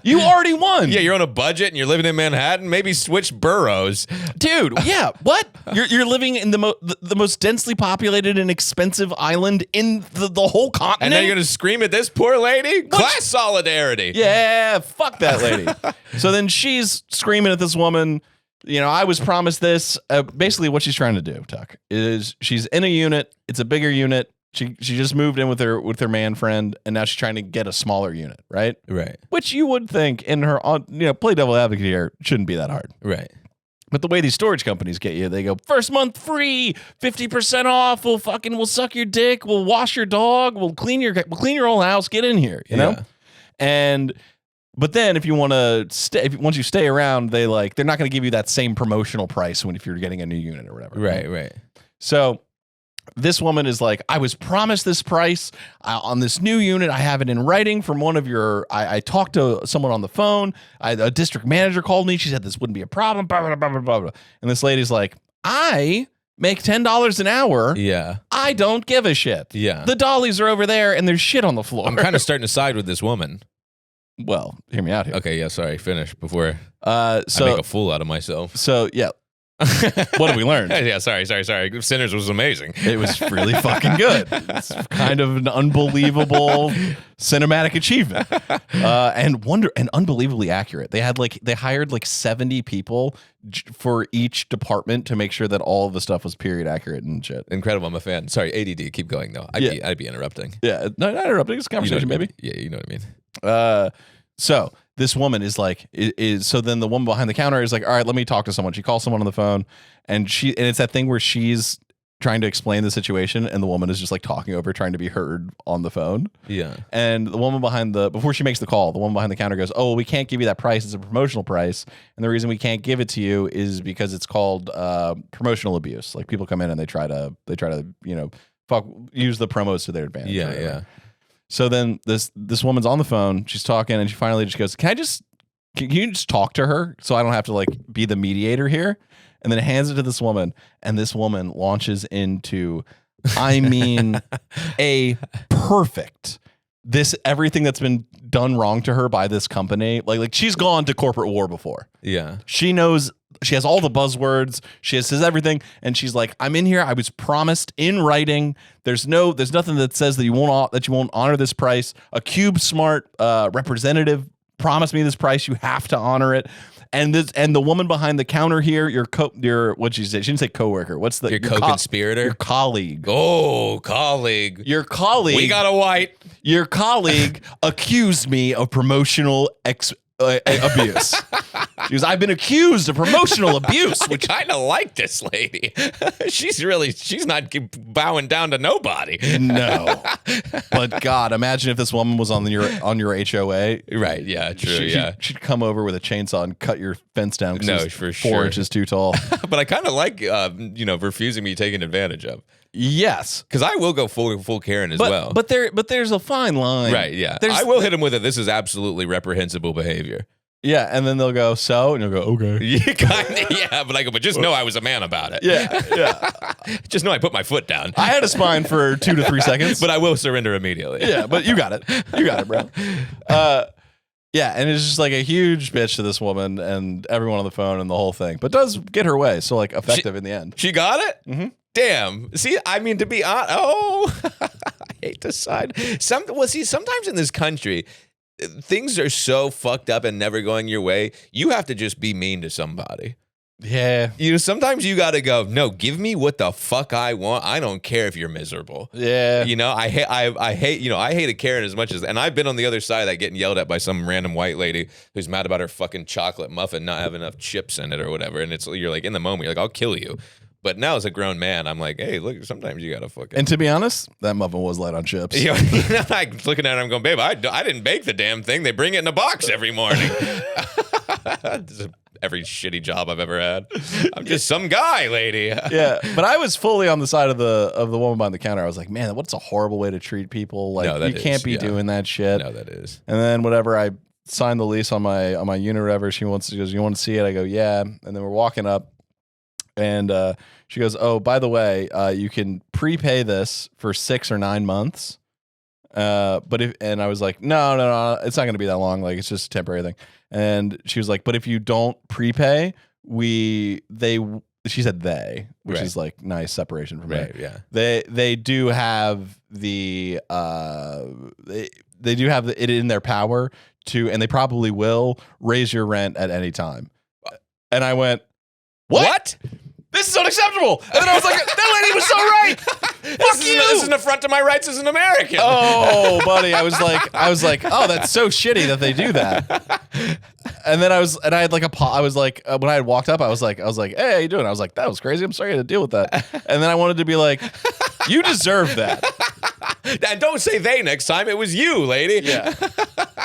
You already won. Yeah, you're on a budget and you're living in Manhattan. Maybe switch boroughs. Dude, yeah, what? You're living in the most densely populated and expensive island in the whole continent? And now you're going to scream at this poor lady? Class solidarity. Yeah, fuck that lady. So then she's screaming at this woman. I was promised this. Basically, what she's trying to do, Tuck, is she's in a unit. It's a bigger unit. She just moved in with her man friend, and now she's trying to get a smaller unit, right? Right. Which you would think in her, play devil advocate here, shouldn't be that hard. Right. But the way these storage companies get you, they go, first month free, 50% off. We'll suck your dick. We'll wash your dog. We'll clean your whole house. Get in here, you know? But then if you want to stay, once you stay around, they're not going to give you that same promotional price if you're getting a new unit or whatever. Right. So this woman is like, I was promised this price on this new unit. I have it in writing from one of your, I talked to someone on the phone. A district manager called me. She said this wouldn't be a problem, blah, blah, blah, blah, blah, blah. And this lady's like, I make $10 an hour. Yeah. I don't give a shit. Yeah. The dollies are over there and there's shit on the floor. I'm kind of starting to side with this woman. Well, hear me out here. Okay, yeah, sorry. Finish before So I make a fool out of myself. So yeah. What have we learned? Yeah, sorry. Sinners was amazing. It was really fucking good. It's kind of an unbelievable cinematic achievement, and unbelievably accurate. They hired like 70 people for each department to make sure that all of the stuff was period accurate and shit. Incredible. I'm a fan. Sorry, ADD. Keep going though. I'd be interrupting. Yeah, no, not interrupting. It's a conversation, baby. Yeah, you know what I mean. So this woman is like, so then the woman behind the counter is like, all right, let me talk to someone. She calls someone on the phone, and it's that thing where she's trying to explain the situation, and the woman is just like talking over, trying to be heard on the phone. Yeah. And the woman before she makes the call, the woman behind the counter goes, oh, well, we can't give you that price. It's a promotional price. And the reason we can't give it to you is because it's called promotional abuse. Like people come in and they try to, use the promos to their advantage. Yeah, yeah. So then this woman's on the phone, she's talking, and she finally just goes, can you just talk to her so I don't have to like be the mediator here? And then hands it to this woman, and this woman launches into, I mean, a perfect everything that's been done wrong to her by this company. Like she's gone to corporate war before. Yeah. She knows, she has all the buzzwords, she says everything, and she's like, I'm in here, I was promised in writing. There's nothing that says that you won't honor this price. A Cube Smart representative promised me this price. You have to honor it. And the woman behind the counter here, what'd she say? She didn't say coworker. What's your co-conspirator? Your colleague. Oh, colleague. Your colleague. We got a white. Your colleague accused me of promotional abuse. She goes, I've been accused of promotional abuse. Which I kind of like this lady. she's not bowing down to nobody. No, but God, imagine if this woman was on your HOA. Right? Yeah, true. She'd come over with a chainsaw and cut your fence down. No, for 4 inches too tall. But I kind of like refusing me taken advantage of. Yes, because I will go full Karen as well. But there's a fine line. Right? Yeah, I will hit him with it. This is absolutely reprehensible behavior. Yeah, and then they'll go, so? And you'll go, okay. Yeah, but I go, but just know I was a man about it. Yeah. Just know I put my foot down. I had a spine for 2 to 3 seconds. But I will surrender immediately. Yeah, but you got it. You got it, bro. Yeah, and it's just like a huge bitch to this woman and everyone on the phone and the whole thing. But does get her way, so like effective in the end. She got it? Mm-hmm. Damn. See, I mean, to be honest, I hate to side. Sometimes in this country, things are so fucked up and never going your way, you have to just be mean to somebody. Yeah. Sometimes you got to go, no, give me what the fuck I want. I don't care if you're miserable. Yeah. I hate a Karen as much as, and I've been on the other side of that, getting yelled at by some random white lady who's mad about her fucking chocolate muffin not having enough chips in it or whatever. And you're like, in the moment, you're like, I'll kill you. But now as a grown man, I'm like, hey, look, sometimes you got to fucking. And to be honest, that muffin was light on chips. I'm looking at it, I'm going, babe, I didn't bake the damn thing. They bring it in a box every morning. Every shitty job I've ever had. I'm just some guy, lady. Yeah, but I was fully on the side of the woman behind the counter. I was like, man, what's a horrible way to treat people. Like, no, you can't be doing that shit. No, that is. And then whatever, I signed the lease on my unit or whatever. She goes, you want to see it? I go, yeah. And then we're walking up. And she goes, oh, by the way, you can prepay this for 6 or 9 months. And I was like, no, it's not going to be that long. Like, it's just a temporary thing. And she was like, but if you don't prepay, she said which is like nice separation from me. Right, yeah. They do have they do have it in their power to, and they probably will raise your rent at any time. And I went, what? This is unacceptable. And then I was like, that lady was so right. Fuck you. This is an affront to my rights as an American. Oh, buddy. I was like, oh, that's so shitty that they do that. And then I had like when I had walked up, I was like, hey, how you doing? I was like, that was crazy. I'm sorry to deal with that. And then I wanted to be like, you deserve that. And don't say they next time. It was you, lady.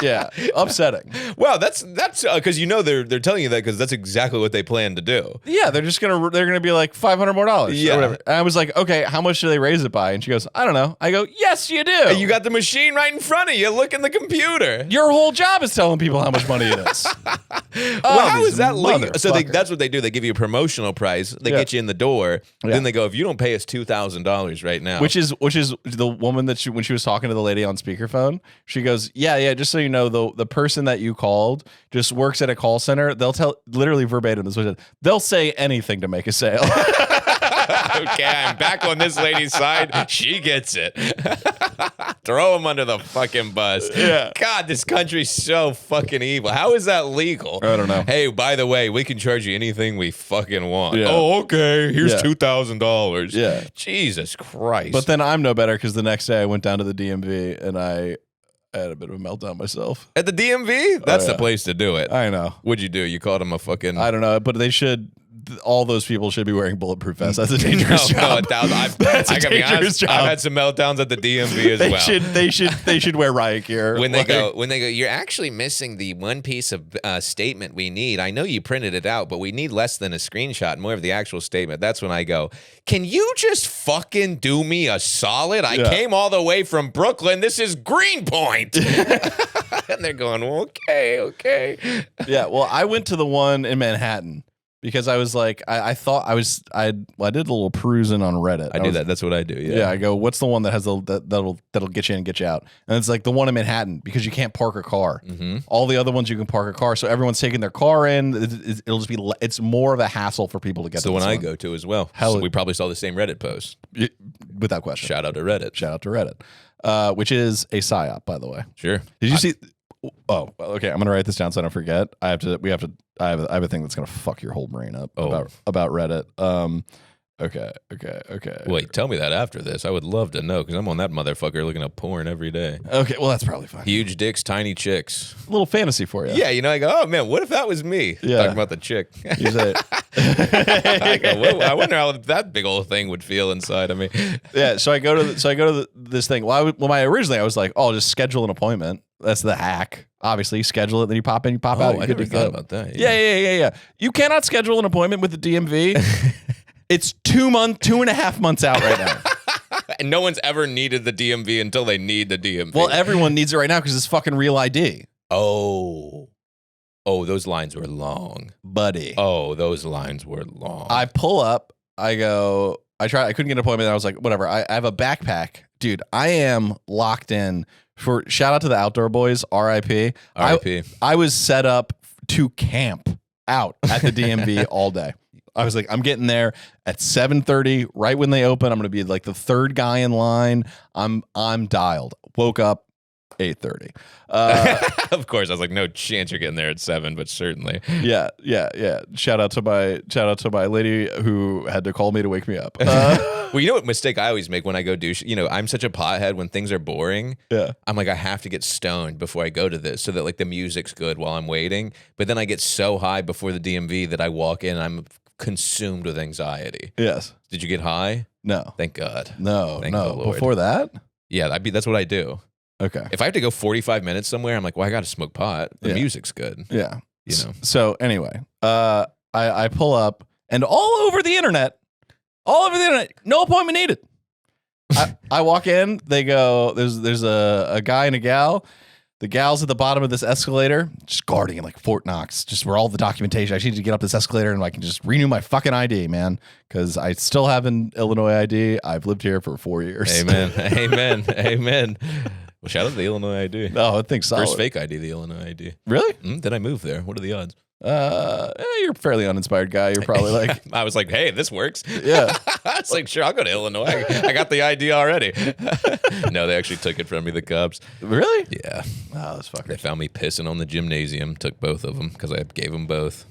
Yeah. Upsetting. Well, that's because they're telling you that because that's exactly what they plan to do. Yeah, they're gonna be like $500 more. Yeah. Or whatever. And I was like, okay, how much do they raise it by? And she goes, I don't know. I go, yes, you do. And you got the machine right in front of you. Look in the computer. Your whole job is telling people how much money it is. Well, how is that legal? So that's what they do. They give you a promotional price. They get you in the door. Yeah. Then they go, if you don't pay us $2,000 right now, which is the woman that when she was talking to the lady on speakerphone, she goes, yeah, just so you know, the person that you called just works at a call center. They'll tell, literally verbatim, this was it, they'll say anything to make a sale. Okay, I'm back on this lady's side. She gets it. Throw him under the fucking bus. Yeah. God, this country's so fucking evil. How is that legal? I don't know. Hey, by the way, we can charge you anything we fucking want. Yeah. Oh, okay. Here's Yeah. $2,000. Yeah. Jesus Christ. But then I'm no better because the next day I went down to the DMV and I had a bit of a meltdown myself. at the DMV, that's yeah. the place to do it. I know. What'd you do? You called him a fucking... I don't know, but they should. All those people should be wearing bulletproof vests. That's a dangerous job. That's a dangerous job. I've had some meltdowns at the DMV as well. They should wear riot gear. When they go, you're actually missing the one piece of statement we need. I know you printed it out, but we need less than a screenshot, more of the actual statement. That's when I go, can you just fucking do me a solid? I came all the way from Brooklyn. This is Greenpoint. And they're going, okay. Yeah, well, I went to the one in Manhattan because I was like, I thought I did a little perusing on Reddit. I do that. That's what I do. Yeah, I go, what's the one that has that'll get you in and get you out? And it's like the one in Manhattan because you can't park a car. Mm-hmm. All the other ones you can park a car, so everyone's taking their car in. It'll just be it's more of a hassle for people to get. It's to the one this I go to as well. Hell, So we probably saw the same Reddit post. Without question. Shout out to Reddit. Shout out to Reddit, which is a psyop, by the way. Sure. Did you see? Oh, okay. I'm gonna write this down so I don't forget. I have a thing that's gonna fuck your whole brain up about Reddit. Okay. Wait, tell me that after this. I would love to know because I'm on that motherfucker looking up porn every day. Okay, well that's probably fine. Huge dicks, tiny chicks. A little fantasy for you. Yeah, I go, oh man, what if that was me? Yeah. Talking about the chick. You say, I go, whoa, I wonder how that big old thing would feel inside of me. yeah. So I go to this thing. Well, originally I was like, oh, just schedule an appointment. That's the hack. Obviously, you schedule it, then you pop in, you pop out. I never thought about that. Yeah. You cannot schedule an appointment with the DMV. It's 2.5 months out right now. And no one's ever needed the DMV until they need the DMV. Well, everyone needs it right now because it's fucking real ID. Oh, those lines were long. Buddy. Oh, those lines were long. I pull up. I go. I couldn't get an appointment. I was like, whatever. I have a backpack. Dude, I am locked in for shout out to the Outdoor Boys, RIP. RIP. I was set up to camp out at the DMV all day. I was like, I'm getting there at 7:30, right when they open. I'm going to be like the third guy in line. I'm dialed. Woke up 8:30. Of course, I was like, no chance you're getting there at 7, but certainly. Yeah. Shout out to my lady who had to call me to wake me up. Well, you know what mistake I always make when I go do, I'm such a pothead when things are boring. Yeah. I'm like, I have to get stoned before I go to this so that like the music's good while I'm waiting. But then I get so high before the DMV that I walk in and I'm consumed with anxiety. Yes. Did you get high? No. Thank God. No. Thank the Lord. Before that? Yeah, that's what I do. Okay. If I have to go 45 minutes somewhere, I'm like, well, I got to smoke pot. The music's good. Yeah. You know. So anyway, I pull up and all over the internet, no appointment needed. I walk in, they go, there's a guy and a gal. The gal's at the bottom of this escalator, just guarding it like Fort Knox, just where all the documentation. I just need to get up this escalator and I can just renew my fucking ID, man, because I still have an Illinois ID. I've lived here for 4 years. Amen. Well, shout out to the Illinois ID. Oh, I think solid. First fake ID, the Illinois ID. Really? Did I move there? What are the odds? You're a fairly uninspired guy. You're probably like, I was like, hey, this works. Yeah. I was like, sure, I'll go to Illinois. I got the ID already. No, they actually took it from me, the cops. Really? Yeah. Oh, this fucker. They found me pissing on the gymnasium, took both of them because I gave them both.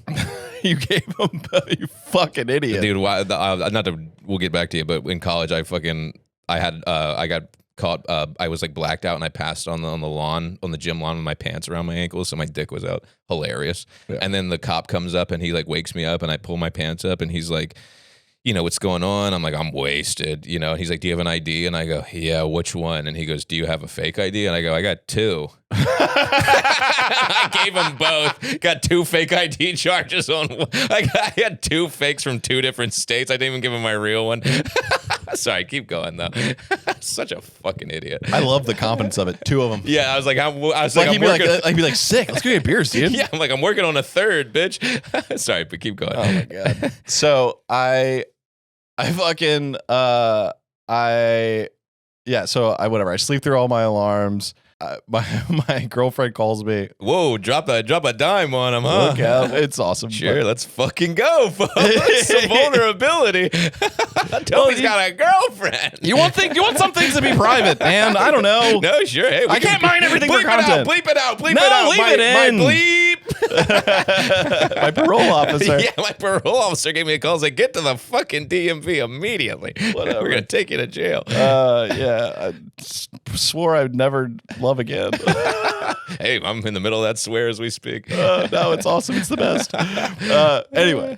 You gave them, you fucking idiot. Dude, we'll get back to you, but in college, I got caught. I was like blacked out and I passed on the lawn, on the gym lawn with my pants around my ankles. So my dick was out. Hilarious. Yeah. And then the cop comes up and he like wakes me up and I pull my pants up and he's like, what's going on? I'm like, I'm wasted, and he's like, do you have an ID? And I go, yeah, which one? And he goes, do you have a fake ID? And I go, I got 2. I gave him both. Got 2 fake ID charges on. I had 2 fakes from 2 different states. I didn't even give him my real one. Sorry, keep going though. Such a fucking idiot. I love the confidence of it. 2 of them. Yeah, I was like, I'm he'd be like, sick. Let's go get beers, dude. Yeah, I'm like, I'm working on a 3rd, bitch. Sorry, but keep going. Oh my god. So I fucking I yeah, so I sleep through all my alarms. My girlfriend calls me. Whoa, drop a dime on him, huh? Look out. It's awesome. Sure, let's fucking go, folks. Some vulnerability. Toby's got a girlfriend. You want some things to be private, man. I don't know. No, sure. Hey, I can't mind everything for content. Bleep it out. Bleep No, it out. leave it in. My bleep. My parole officer. Yeah, my parole officer gave me a call. Said, get to the fucking DMV immediately. Whatever. We're going to take you to jail. Yeah. I swore I'd never love again. Hey, I'm in the middle of that swear as we speak. No, it's awesome. It's the best. Anyway.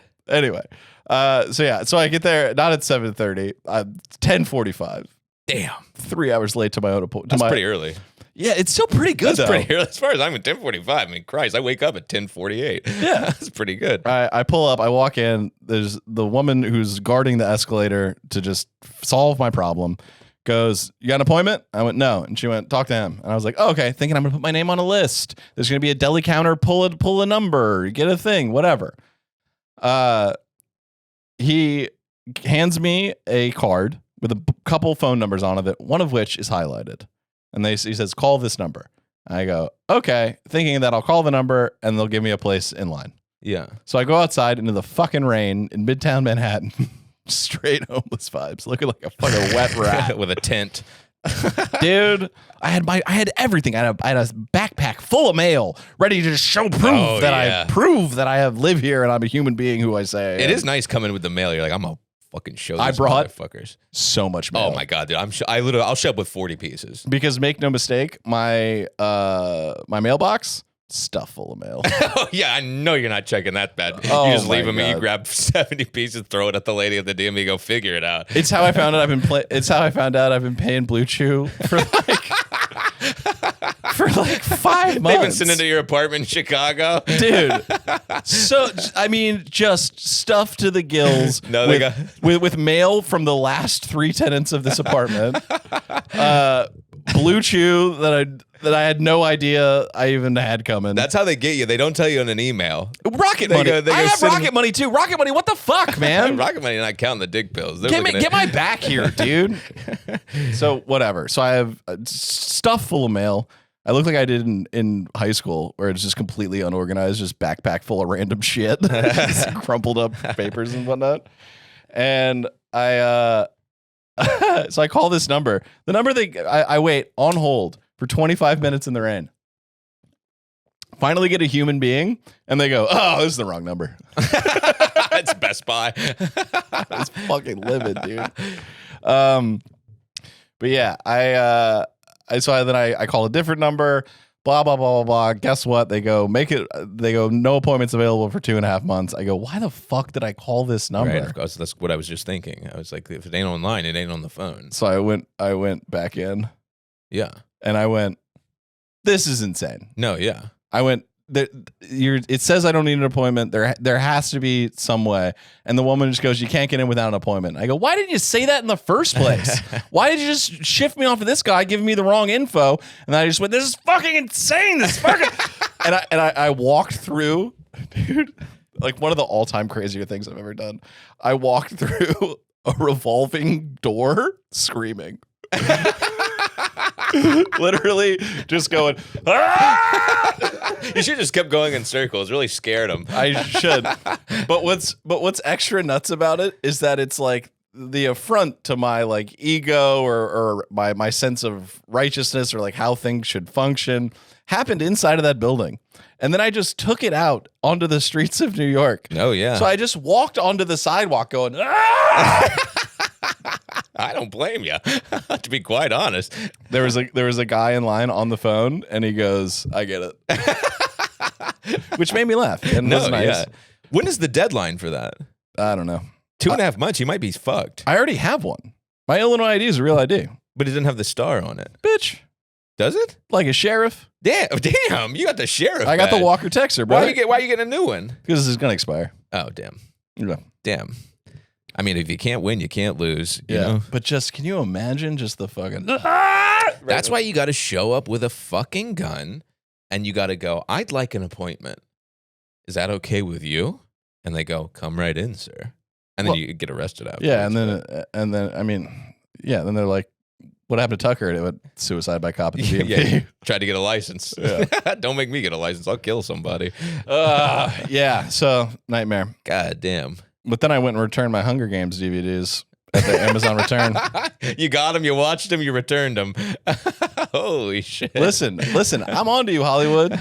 So I get there not at 7:30, 10:45. Damn. 3 hours late to my own appointment. That's pretty early. Yeah, it's still pretty good, That's though. pretty early. As far as I'm at 10:45, I mean, Christ, I wake up at 10:48. Yeah. That's pretty good. I pull up, I walk in, there's the woman who's guarding the escalator to just solve my problem. Goes, you got an appointment? I went, no. And she went, talk to him. And I was like, oh, okay, thinking I'm going to put my name on a list. There's going to be a deli counter, pull a number, get a thing, whatever. He hands me a card with a couple phone numbers on it, one of which is highlighted. And he says, call this number. I go, okay, thinking that I'll call the number and they'll give me a place in line. Yeah. So I go outside into the fucking rain in Midtown Manhattan. Straight homeless vibes, looking like a fucking wet rat with a tent. Dude, I had everything. I had a backpack full of mail ready to just show proof that I have live here and I'm a human being who I say. It is nice coming with the mail. You're like, I'm gonna fucking show these I brought motherfuckers so much mail. Oh my god, dude! I'll show up with 40 pieces. Because make no mistake, my mailbox stuff full of mail. Oh yeah, I know you're not checking that bad. Oh, you just leave my them and you God. grab 70 pieces, throw it at the lady at the DMV, go figure it out. It's how I found out it's how I found out I've been paying Blue Chew for like 5 months. They've been sitting into your apartment in Chicago, dude. So I mean, just stuff to the gills. No, with mail from the last 3 tenants of this apartment. Blue Chew that I had no idea I even had coming. That's how they get you. They don't tell you in an email. Rocket Money. I have Rocket Money too. Rocket Money. What the fuck, man? Rocket Money not counting the dick pills. Get my back here, dude. So whatever. So I have stuff full of mail. I look like I did in high school, where it's just completely unorganized, just backpack full of random shit, just crumpled up papers and whatnot. And so I call this number. The number I wait on hold for 25 minutes in the rain. Finally get a human being, and they go, "Oh, this is the wrong number." It's Best Buy. It's fucking livid, dude. But yeah, I call a different number. Blah blah blah blah blah. Guess what? They go no appointments available for 2.5 months. I go, why the fuck did I call this number? Right, of course, that's what I was just thinking. I was like, if it ain't online, it ain't on the phone. So I went back in. Yeah. And I went, this is insane. No, yeah. I went, it says I don't need an appointment. There has to be some way. And the woman just goes, you can't get in without an appointment. I go, why didn't you say that in the first place? Why did you just shift me off of this guy giving me the wrong info? And I just went, this is fucking insane. This fucking and I walked through, dude, like one of the all-time crazier things I've ever done. I walked through a revolving door screaming. Literally just going, ah! You should just kept going in circles. Really scared them. I should. But what's extra nuts about it is that it's like the affront to my like ego or my sense of righteousness or like how things should function happened inside of that building. And then I just took it out onto the streets of New York. Oh yeah. So I just walked onto the sidewalk going, ah! I don't blame you. To be quite honest, there was a guy in line on the phone, and he goes, "I get it," which made me laugh. And was nice. Yeah. When is the deadline for that? I don't know. 2.5 months. You might be fucked. I already have one. My Illinois ID is a real ID, But it doesn't have the star on it. bitch. Does it? Like a sheriff. Damn! You got the sheriff. I got the badge. Walker Texer, bro. Why you getting a new one? Because this is gonna expire. Oh damn! Yeah. Damn. I mean, if you can't win, you can't lose. You know? But just can you imagine just the fucking? That's why you got to show up with a fucking gun, and you got to go, I'd like an appointment. Is that okay with you? And they go, come right in, sir. And then you get arrested out. Yeah, and then I mean, yeah, then they're like, what happened to Tucker? It went suicide by cop at the DMV. Yeah, tried to get a license. Don't make me get a license. I'll kill somebody. Yeah, so nightmare. God damn. But then I went and returned my Hunger Games DVDs at the Amazon return. You got them, you watched them, you returned them. Holy shit. Listen, I'm on to you, Hollywood.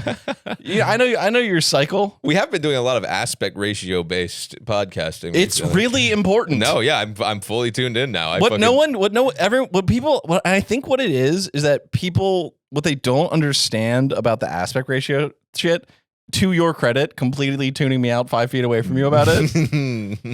Yeah, I know your cycle. We have been doing a lot of aspect ratio based podcasting. It's really important. No, yeah, I'm fully tuned in now. What I think what it is that people, what they don't understand about the aspect ratio shit, to your credit, completely tuning me out 5 feet away from you about it,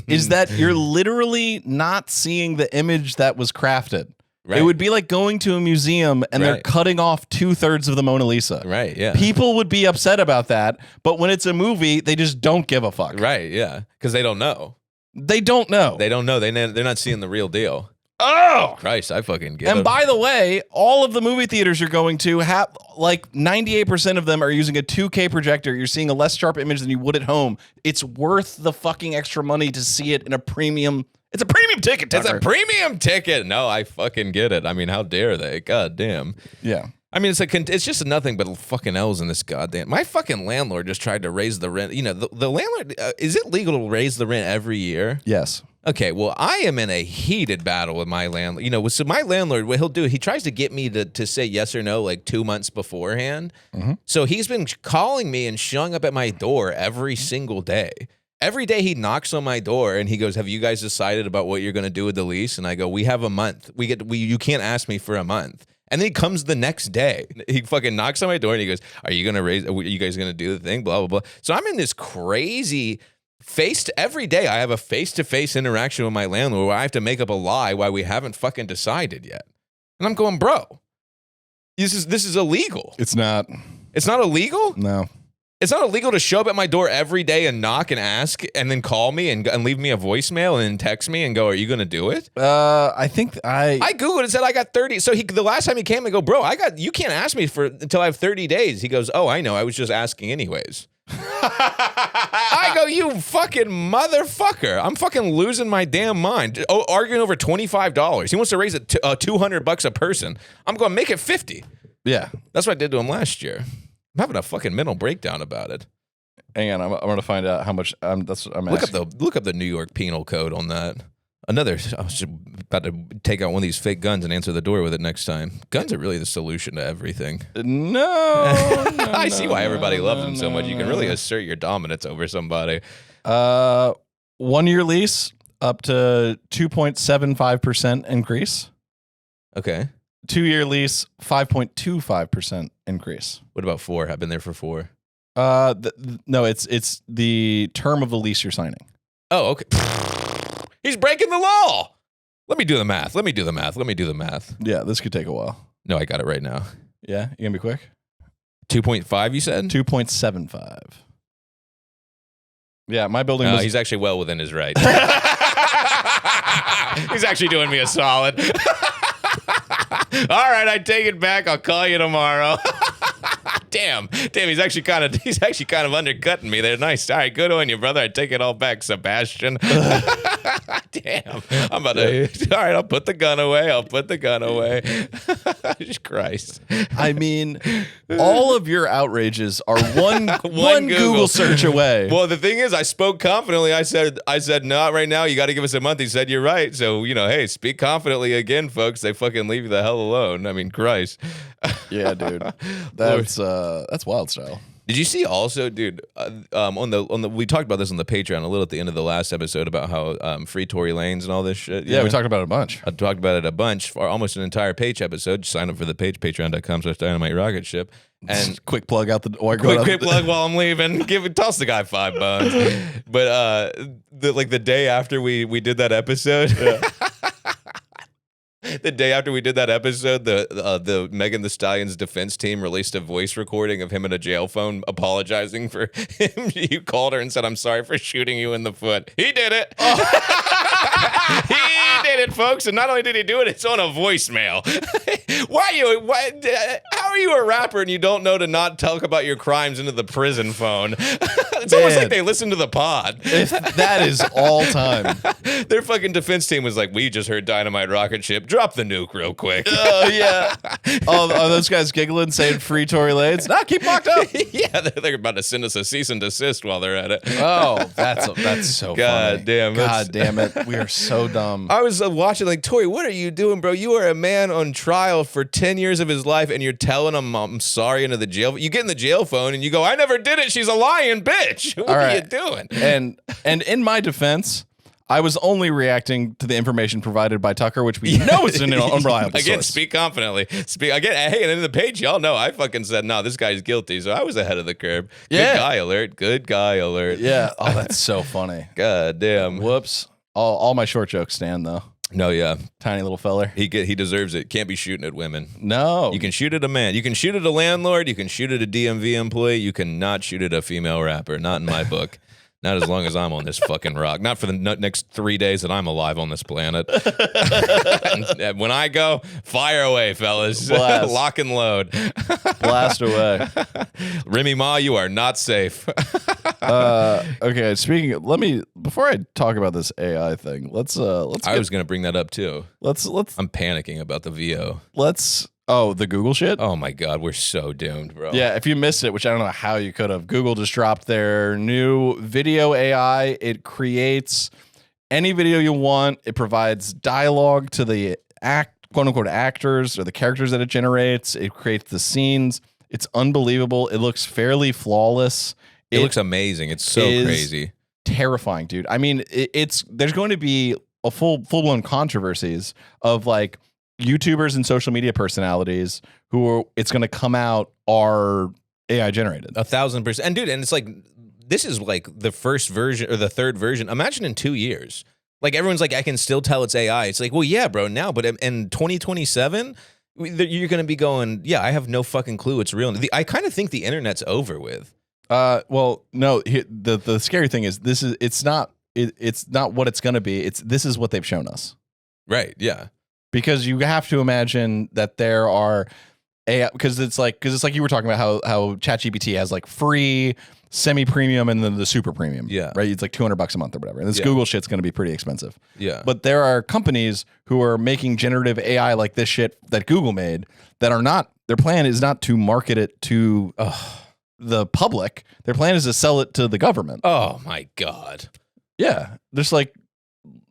is that you're literally not seeing the image that was crafted. Right. It would be like going to a museum and they're cutting off 2/3 of the Mona Lisa. Right, yeah. People would be upset about that, but when it's a movie, they just don't give a fuck. Right, yeah. Because they don't know. They don't know. They don't know. They're not seeing the real deal. Oh! Christ, I fucking get it. And by the way, all of the movie theaters you're going to have, like 98% of them are using a 2K projector. You're seeing a less sharp image than you would at home. It's worth the fucking extra money to see it in a premium. It's a premium ticket, Tucker. It's a premium ticket. No, I fucking get it. I mean, how dare they? God damn. Yeah. I mean, it's just nothing but fucking L's in this goddamn. My fucking landlord just tried to raise the rent. You know, the landlord, is it legal to raise the rent every year? Yes. Okay, well, I am in a heated battle with my landlord. You know, so my landlord, what he'll do, he tries to get me to say yes or no like 2 months beforehand. Mm-hmm. So he's been calling me and showing up at my door every single day. Every day he knocks on my door and he goes, "Have you guys decided about what you're going to do with the lease?" And I go, "We have a month. You can't ask me for a month." And then he comes the next day. He fucking knocks on my door and he goes, "Are you guys going to do the thing?" Blah, blah, blah. So I'm in this crazy every day I have a face-to-face interaction with my landlord where I have to make up a lie why we haven't fucking decided yet. And I'm going, bro, this is illegal. It's not. It's not illegal? No. It's not illegal to show up at my door every day and knock and ask and then call me and leave me a voicemail and then text me and go, "Are you going to do it?" I think I Googled and said I got 30. So the last time he came, I go, "Bro, you can't ask me until I have 30 days. He goes, "Oh, I know. I was just asking anyways." I go, "You fucking motherfucker. I'm fucking losing my damn mind." Arguing over $25. He wants to raise it to $200 a person. I'm going to make it 50. Yeah. That's what I did to him last year. I'm having a fucking mental breakdown about it. Hang on, I'm going to find out how much. Look up the New York Penal Code on that. I was about to take out one of these fake guns and answer the door with it next time. Guns are really the solution to everything. No. I see why everybody loves them so much. You can really assert your dominance over somebody. 1 year lease up to 2.75% increase. Okay. 2 year lease, 5.25% increase. What about 4? I've been there for 4. No, it's the term of the lease you're signing. Oh, okay. He's breaking the law. Let me do the math. Yeah, this could take a while. No, I got it right now. Yeah, you gonna be quick? 2.5, you said? 2.75. Yeah, my building No, was... he's actually well within his right. He's actually doing me a solid. All right, I take it back. I'll call you tomorrow. Damn, he's actually kind of undercutting me there. Nice. All right, good on you, brother. I take it all back, Sebastian. Damn. I'm about to. All right, I'll put the gun away. Christ. I mean, all of your outrages are one Google search away. Well, the thing is, I spoke confidently. I said, "Not right now. You got to give us a month." He said, "You're right." So, hey, speak confidently again, folks. They fucking leave you the hell alone. I mean, Christ. Yeah, dude. That's wild style. Did you see also, dude? On the we talked about this on the Patreon a little at the end of the last episode about how free Tory Lanez and all this shit. Yeah, we talked about it a bunch. I talked about it a bunch for almost an entire page episode. Just sign up for the page, patreon.com/Dynamite Rocketship. And quick plug out the quick plug while I'm leaving. Toss the guy 5 bones. But the day after we did that episode. Yeah. The day after we did that episode, the Megan Thee Stallion's defense team released a voice recording of him in a jail phone apologizing for him. You called her and said, "I'm sorry for shooting you in the foot." He did it. Oh. He did it, folks. And not only did he do it, it's on a voicemail. How are you a rapper and you don't know to not talk about your crimes into the prison phone? It's almost like they listen to the pod. That is all time. Their fucking defense team was like, we just heard Dynamite Rocketship. Drop the nuke real quick. Oh, yeah. Oh, are those guys giggling, saying free Tory Lanez? Nah, keep locked up. Yeah, they're about to send us a cease and desist while they're at it. Oh, that's so God funny. damn. God damn it. We are so dumb. I was watching like, Tory, what are you doing, bro? You are a man on trial for 10 years of his life and you're telling him I'm sorry into the jail. You get in the jail phone and you go, I never did it. She's a lying bitch. What are you doing? And in my defense, I was only reacting to the information provided by Tucker, which we know is an unreliable Again, source. speak confidently. Hey, and in the page, y'all know I fucking said, no, this guy's guilty. So I was ahead of the curve. Good guy alert. Good guy alert. Yeah. Oh, that's so funny. God damn. Whoops. All my short jokes stand, though. No, yeah. Tiny little feller. He deserves it. Can't be shooting at women. No. You can shoot at a man. You can shoot at a landlord. You can shoot at a DMV employee. You cannot shoot at a female rapper. Not in my book. Not as long as I'm on this fucking rock. Not for the next 3 days that I'm alive on this planet. And when I go, fire away, fellas. Blast. Lock and load. Blast away. Remy Ma, you are not safe. Okay, before I talk about this AI thing, let's I was going to bring that up too. let's I'm panicking about the VO. the Google shit. Oh my God, we're so doomed, bro. Yeah, if you missed it, which I don't know how you could have, Google just dropped their new video AI. It creates any video you want. It provides dialogue to the quote unquote actors or the characters that it generates. It creates the scenes. It's unbelievable. It looks fairly flawless. It looks amazing. It's so crazy. Terrifying, dude. I mean, there's going to be a full-blown controversies of like YouTubers and social media personalities it's going to come out are AI generated. 1,000%. And dude, and it's like, this is like the first version or the third version. Imagine in 2 years, like everyone's like, I can still tell it's AI. It's like, well, yeah, bro, now, but in 2027, you're going to be going, yeah, I have no fucking clue it's real. I kind of think the internet's over with. Well, no, the scary thing is it's not what it's going to be. This is what they've shown us. Right. Yeah. Because you have to imagine that there are AI, because it's like you were talking about how ChatGPT has like free, semi-premium, and then the super premium. Yeah. Right. It's like $200 a month or whatever. And this Google shit's going to be pretty expensive. Yeah. But there are companies who are making generative AI like this shit that Google made that are not. Their plan is not to market it to the public. Their plan is to sell it to the government. Oh my God. Yeah. There's like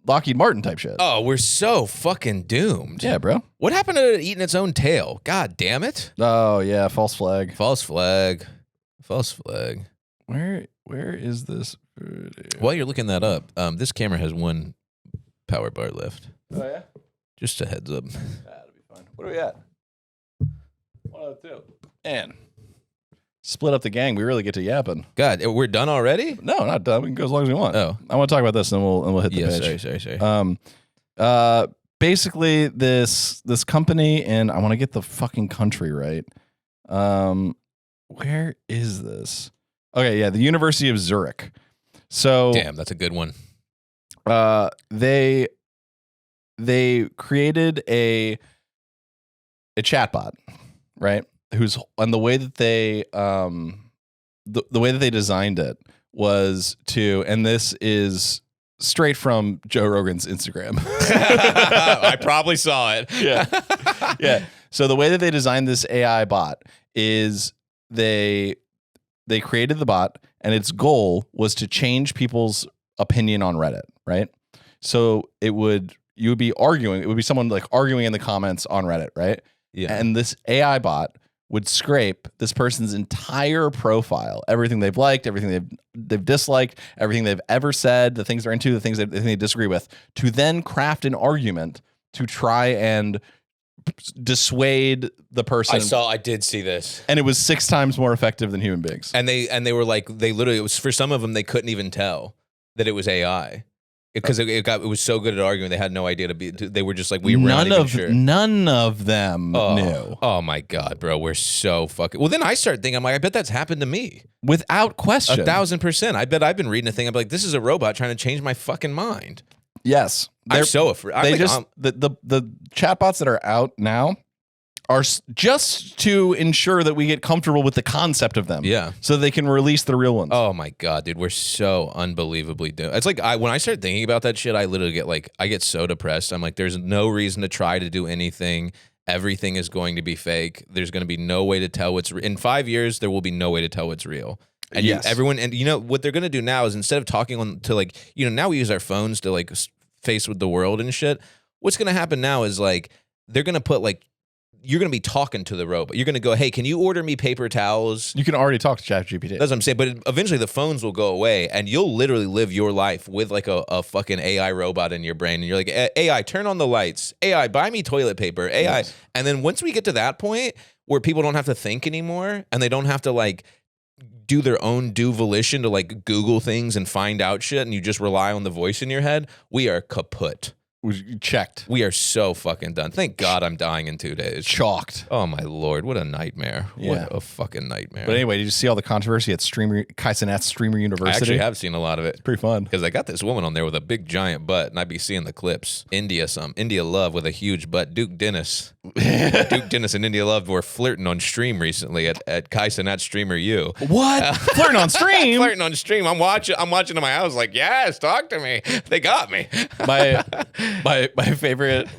Lockheed Martin type shit. Oh, we're so fucking doomed. Yeah, bro. What happened to it eating its own tail? God damn it. Oh yeah, false flag. False flag. False flag. Where is this video? While you're looking that up, this camera has one power bar left. Oh yeah? Just a heads up. That'll be fine. What are we at? 102. And split up the gang. We really get to yapping. God, we're done already? No, not done. We can go as long as we want. Oh. I want to talk about this and we'll hit the page. Sorry. Basically this company, and I want to get the fucking country right. Where is this? Okay, yeah, the University of Zurich. So Damn, that's a good one. They created a chatbot, right? And the way that they the way that they designed it was to, and this is straight from Joe Rogan's Instagram. I probably saw it. Yeah. Yeah. So the way that they designed this AI bot is they created the bot, and its goal was to change people's opinion on Reddit, right? So you would be arguing, it would be someone like arguing in the comments on Reddit, right? Yeah. And this AI bot would scrape this person's entire profile, everything they've liked, everything they've disliked, everything they've ever said, the things they're into, the things they disagree with, to then craft an argument to try and dissuade the person. I did see this. And it was 6 times more effective than human beings. And they were like, they literally, it was, for some of them, they couldn't even tell that it was AI. Because it was so good at arguing, they had no idea they were just like, none of them knew. Oh my God, bro, we're so fucking. Well, then I start thinking, I'm like, I bet that's happened to me. Without question. 1,000%. I bet I've been reading a thing. I'm like, this is a robot trying to change my fucking mind. Yes. I'm so afraid. The chatbots that are out now are just to ensure that we get comfortable with the concept of them. Yeah. So they can release the real ones. Oh my God, dude, we're so unbelievably doomed. It's like when I start thinking about that shit, I literally get so depressed. I'm like, there's no reason to try to do anything. Everything is going to be fake. There's going to be no way to tell what's in 5 years. There will be no way to tell what's real. And everyone, and you know what they're going to do now is instead of talking on to like, you know, now we use our phones to like face with the world and shit. What's going to happen now is like they're going to put like, you're going to be talking to the robot. You're going to go, hey, can you order me paper towels? You can already talk to ChatGPT. That's what I'm saying. But eventually the phones will go away and you'll literally live your life with like a fucking AI robot in your brain. And you're like, AI, turn on the lights. AI, buy me toilet paper. AI. Yes. And then once we get to that point where people don't have to think anymore and they don't have to like do their own due volition to like Google things and find out shit and you just rely on the voice in your head, we are kaput. We checked. We are so fucking done. Thank God I'm dying in 2 days. Chalked. Oh my Lord, what a nightmare. Yeah. What a fucking nightmare. But anyway, did you see all the controversy at Kaizenat's Streamer University? I actually have seen a lot of it. It's pretty fun. Because I got this woman on there with a big giant butt, and I'd be seeing the clips. India Love with a huge butt. Duke Dennis and India Love were flirting on stream recently at Kaizenat Streamer U. What? Flirting on stream? Flirting on stream. I'm watching in my house like, yes, talk to me. They got me. My favorite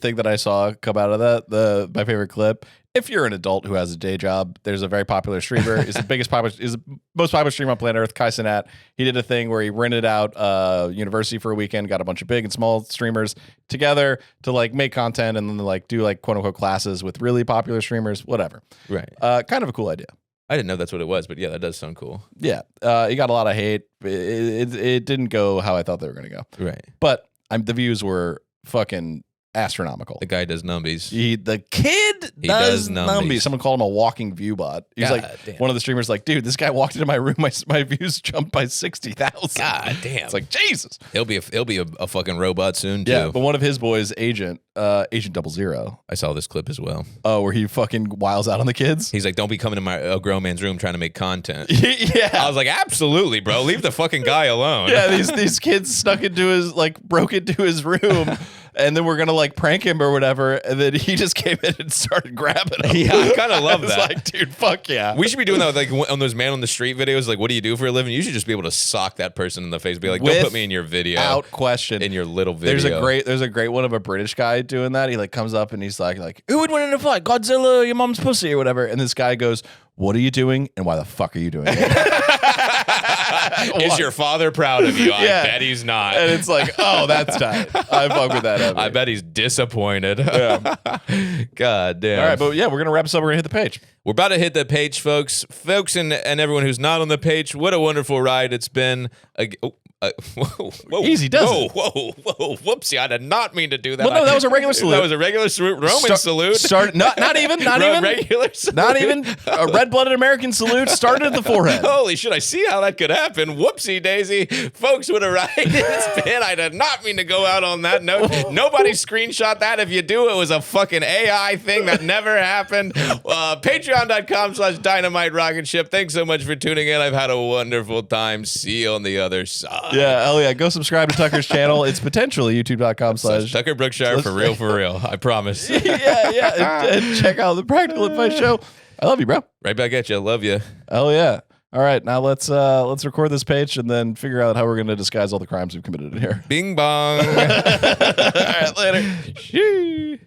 thing that I saw come out of that, my favorite clip. If you're an adult who has a day job, there's a very popular streamer. He's the most popular streamer on planet Earth, Kaizenat. He did a thing where he rented out a university for a weekend, got a bunch of big and small streamers together to like make content and then like do like quote unquote classes with really popular streamers, whatever. Right. Kind of a cool idea. I didn't know that's what it was, but yeah, that does sound cool. Yeah. He got a lot of hate. It didn't go how I thought they were going to go. Right. But the views were fucking astronomical. The guy does numbies. The kid does numbies. Someone called him a walking view bot. He's one of the streamers like, dude, this guy walked into my room. My views jumped by 60,000. God damn. It's like, Jesus. He'll be a fucking robot soon too. Yeah, but one of his boys, Agent 00. I saw this clip as well. Oh, where he fucking wiles out on the kids? He's like, don't be coming to a grown man's room trying to make content. Yeah. I was like, absolutely, bro. Leave the fucking guy alone. Yeah, these kids broke into his room. And then we're gonna like prank him or whatever, and then he just came in and started grabbing him. Yeah, I kind of love that. Like, dude, fuck yeah. We should be doing that with, like on those man on the street videos. Like, what do you do for a living? You should just be able to sock that person in the face. Be like, don't put me in your video. Out question. In your little video. There's a great one of a British guy doing that. He like comes up and he's like, who would win in a fight? Godzilla, your mom's pussy, or whatever. And this guy goes, what are you doing, and why the fuck are you doing it? Is your father proud of you? I bet he's not. And it's like, oh, that's tight. I fuck with that. I bet he's disappointed. Yeah. God damn. All right, but yeah, we're gonna wrap this up. We're gonna hit the page. We're about to hit the page, folks. And everyone who's not on the page, what a wonderful ride it's been. Whoa, easy does it. Whoa, whoopsie! I did not mean to do that. Well, no, that was a regular salute. That was a regular Roman salute. Not even regular salute. Not even a red-blooded American salute. Started at the forehead. Holy shit! I see how that could happen. Whoopsie daisy, folks! What a ride it's been. I did not mean to go out on that note. Nobody screenshot that. If you do, it was a fucking AI thing that never happened. Patreon.com/Dynamite Rocketship. Thanks so much for tuning in. I've had a wonderful time. See you on the other side. Yeah, hell yeah. Go subscribe to Tucker's channel. It's potentially youtube.com/ Tucker Brookshire for real. I promise. yeah. And check out the Practical Advice Show. I love you, bro. Right back at you. I love you. Hell yeah. All right, now let's record this page and then figure out how we're going to disguise all the crimes we've committed in here. Bing bong. All right, later. Shee.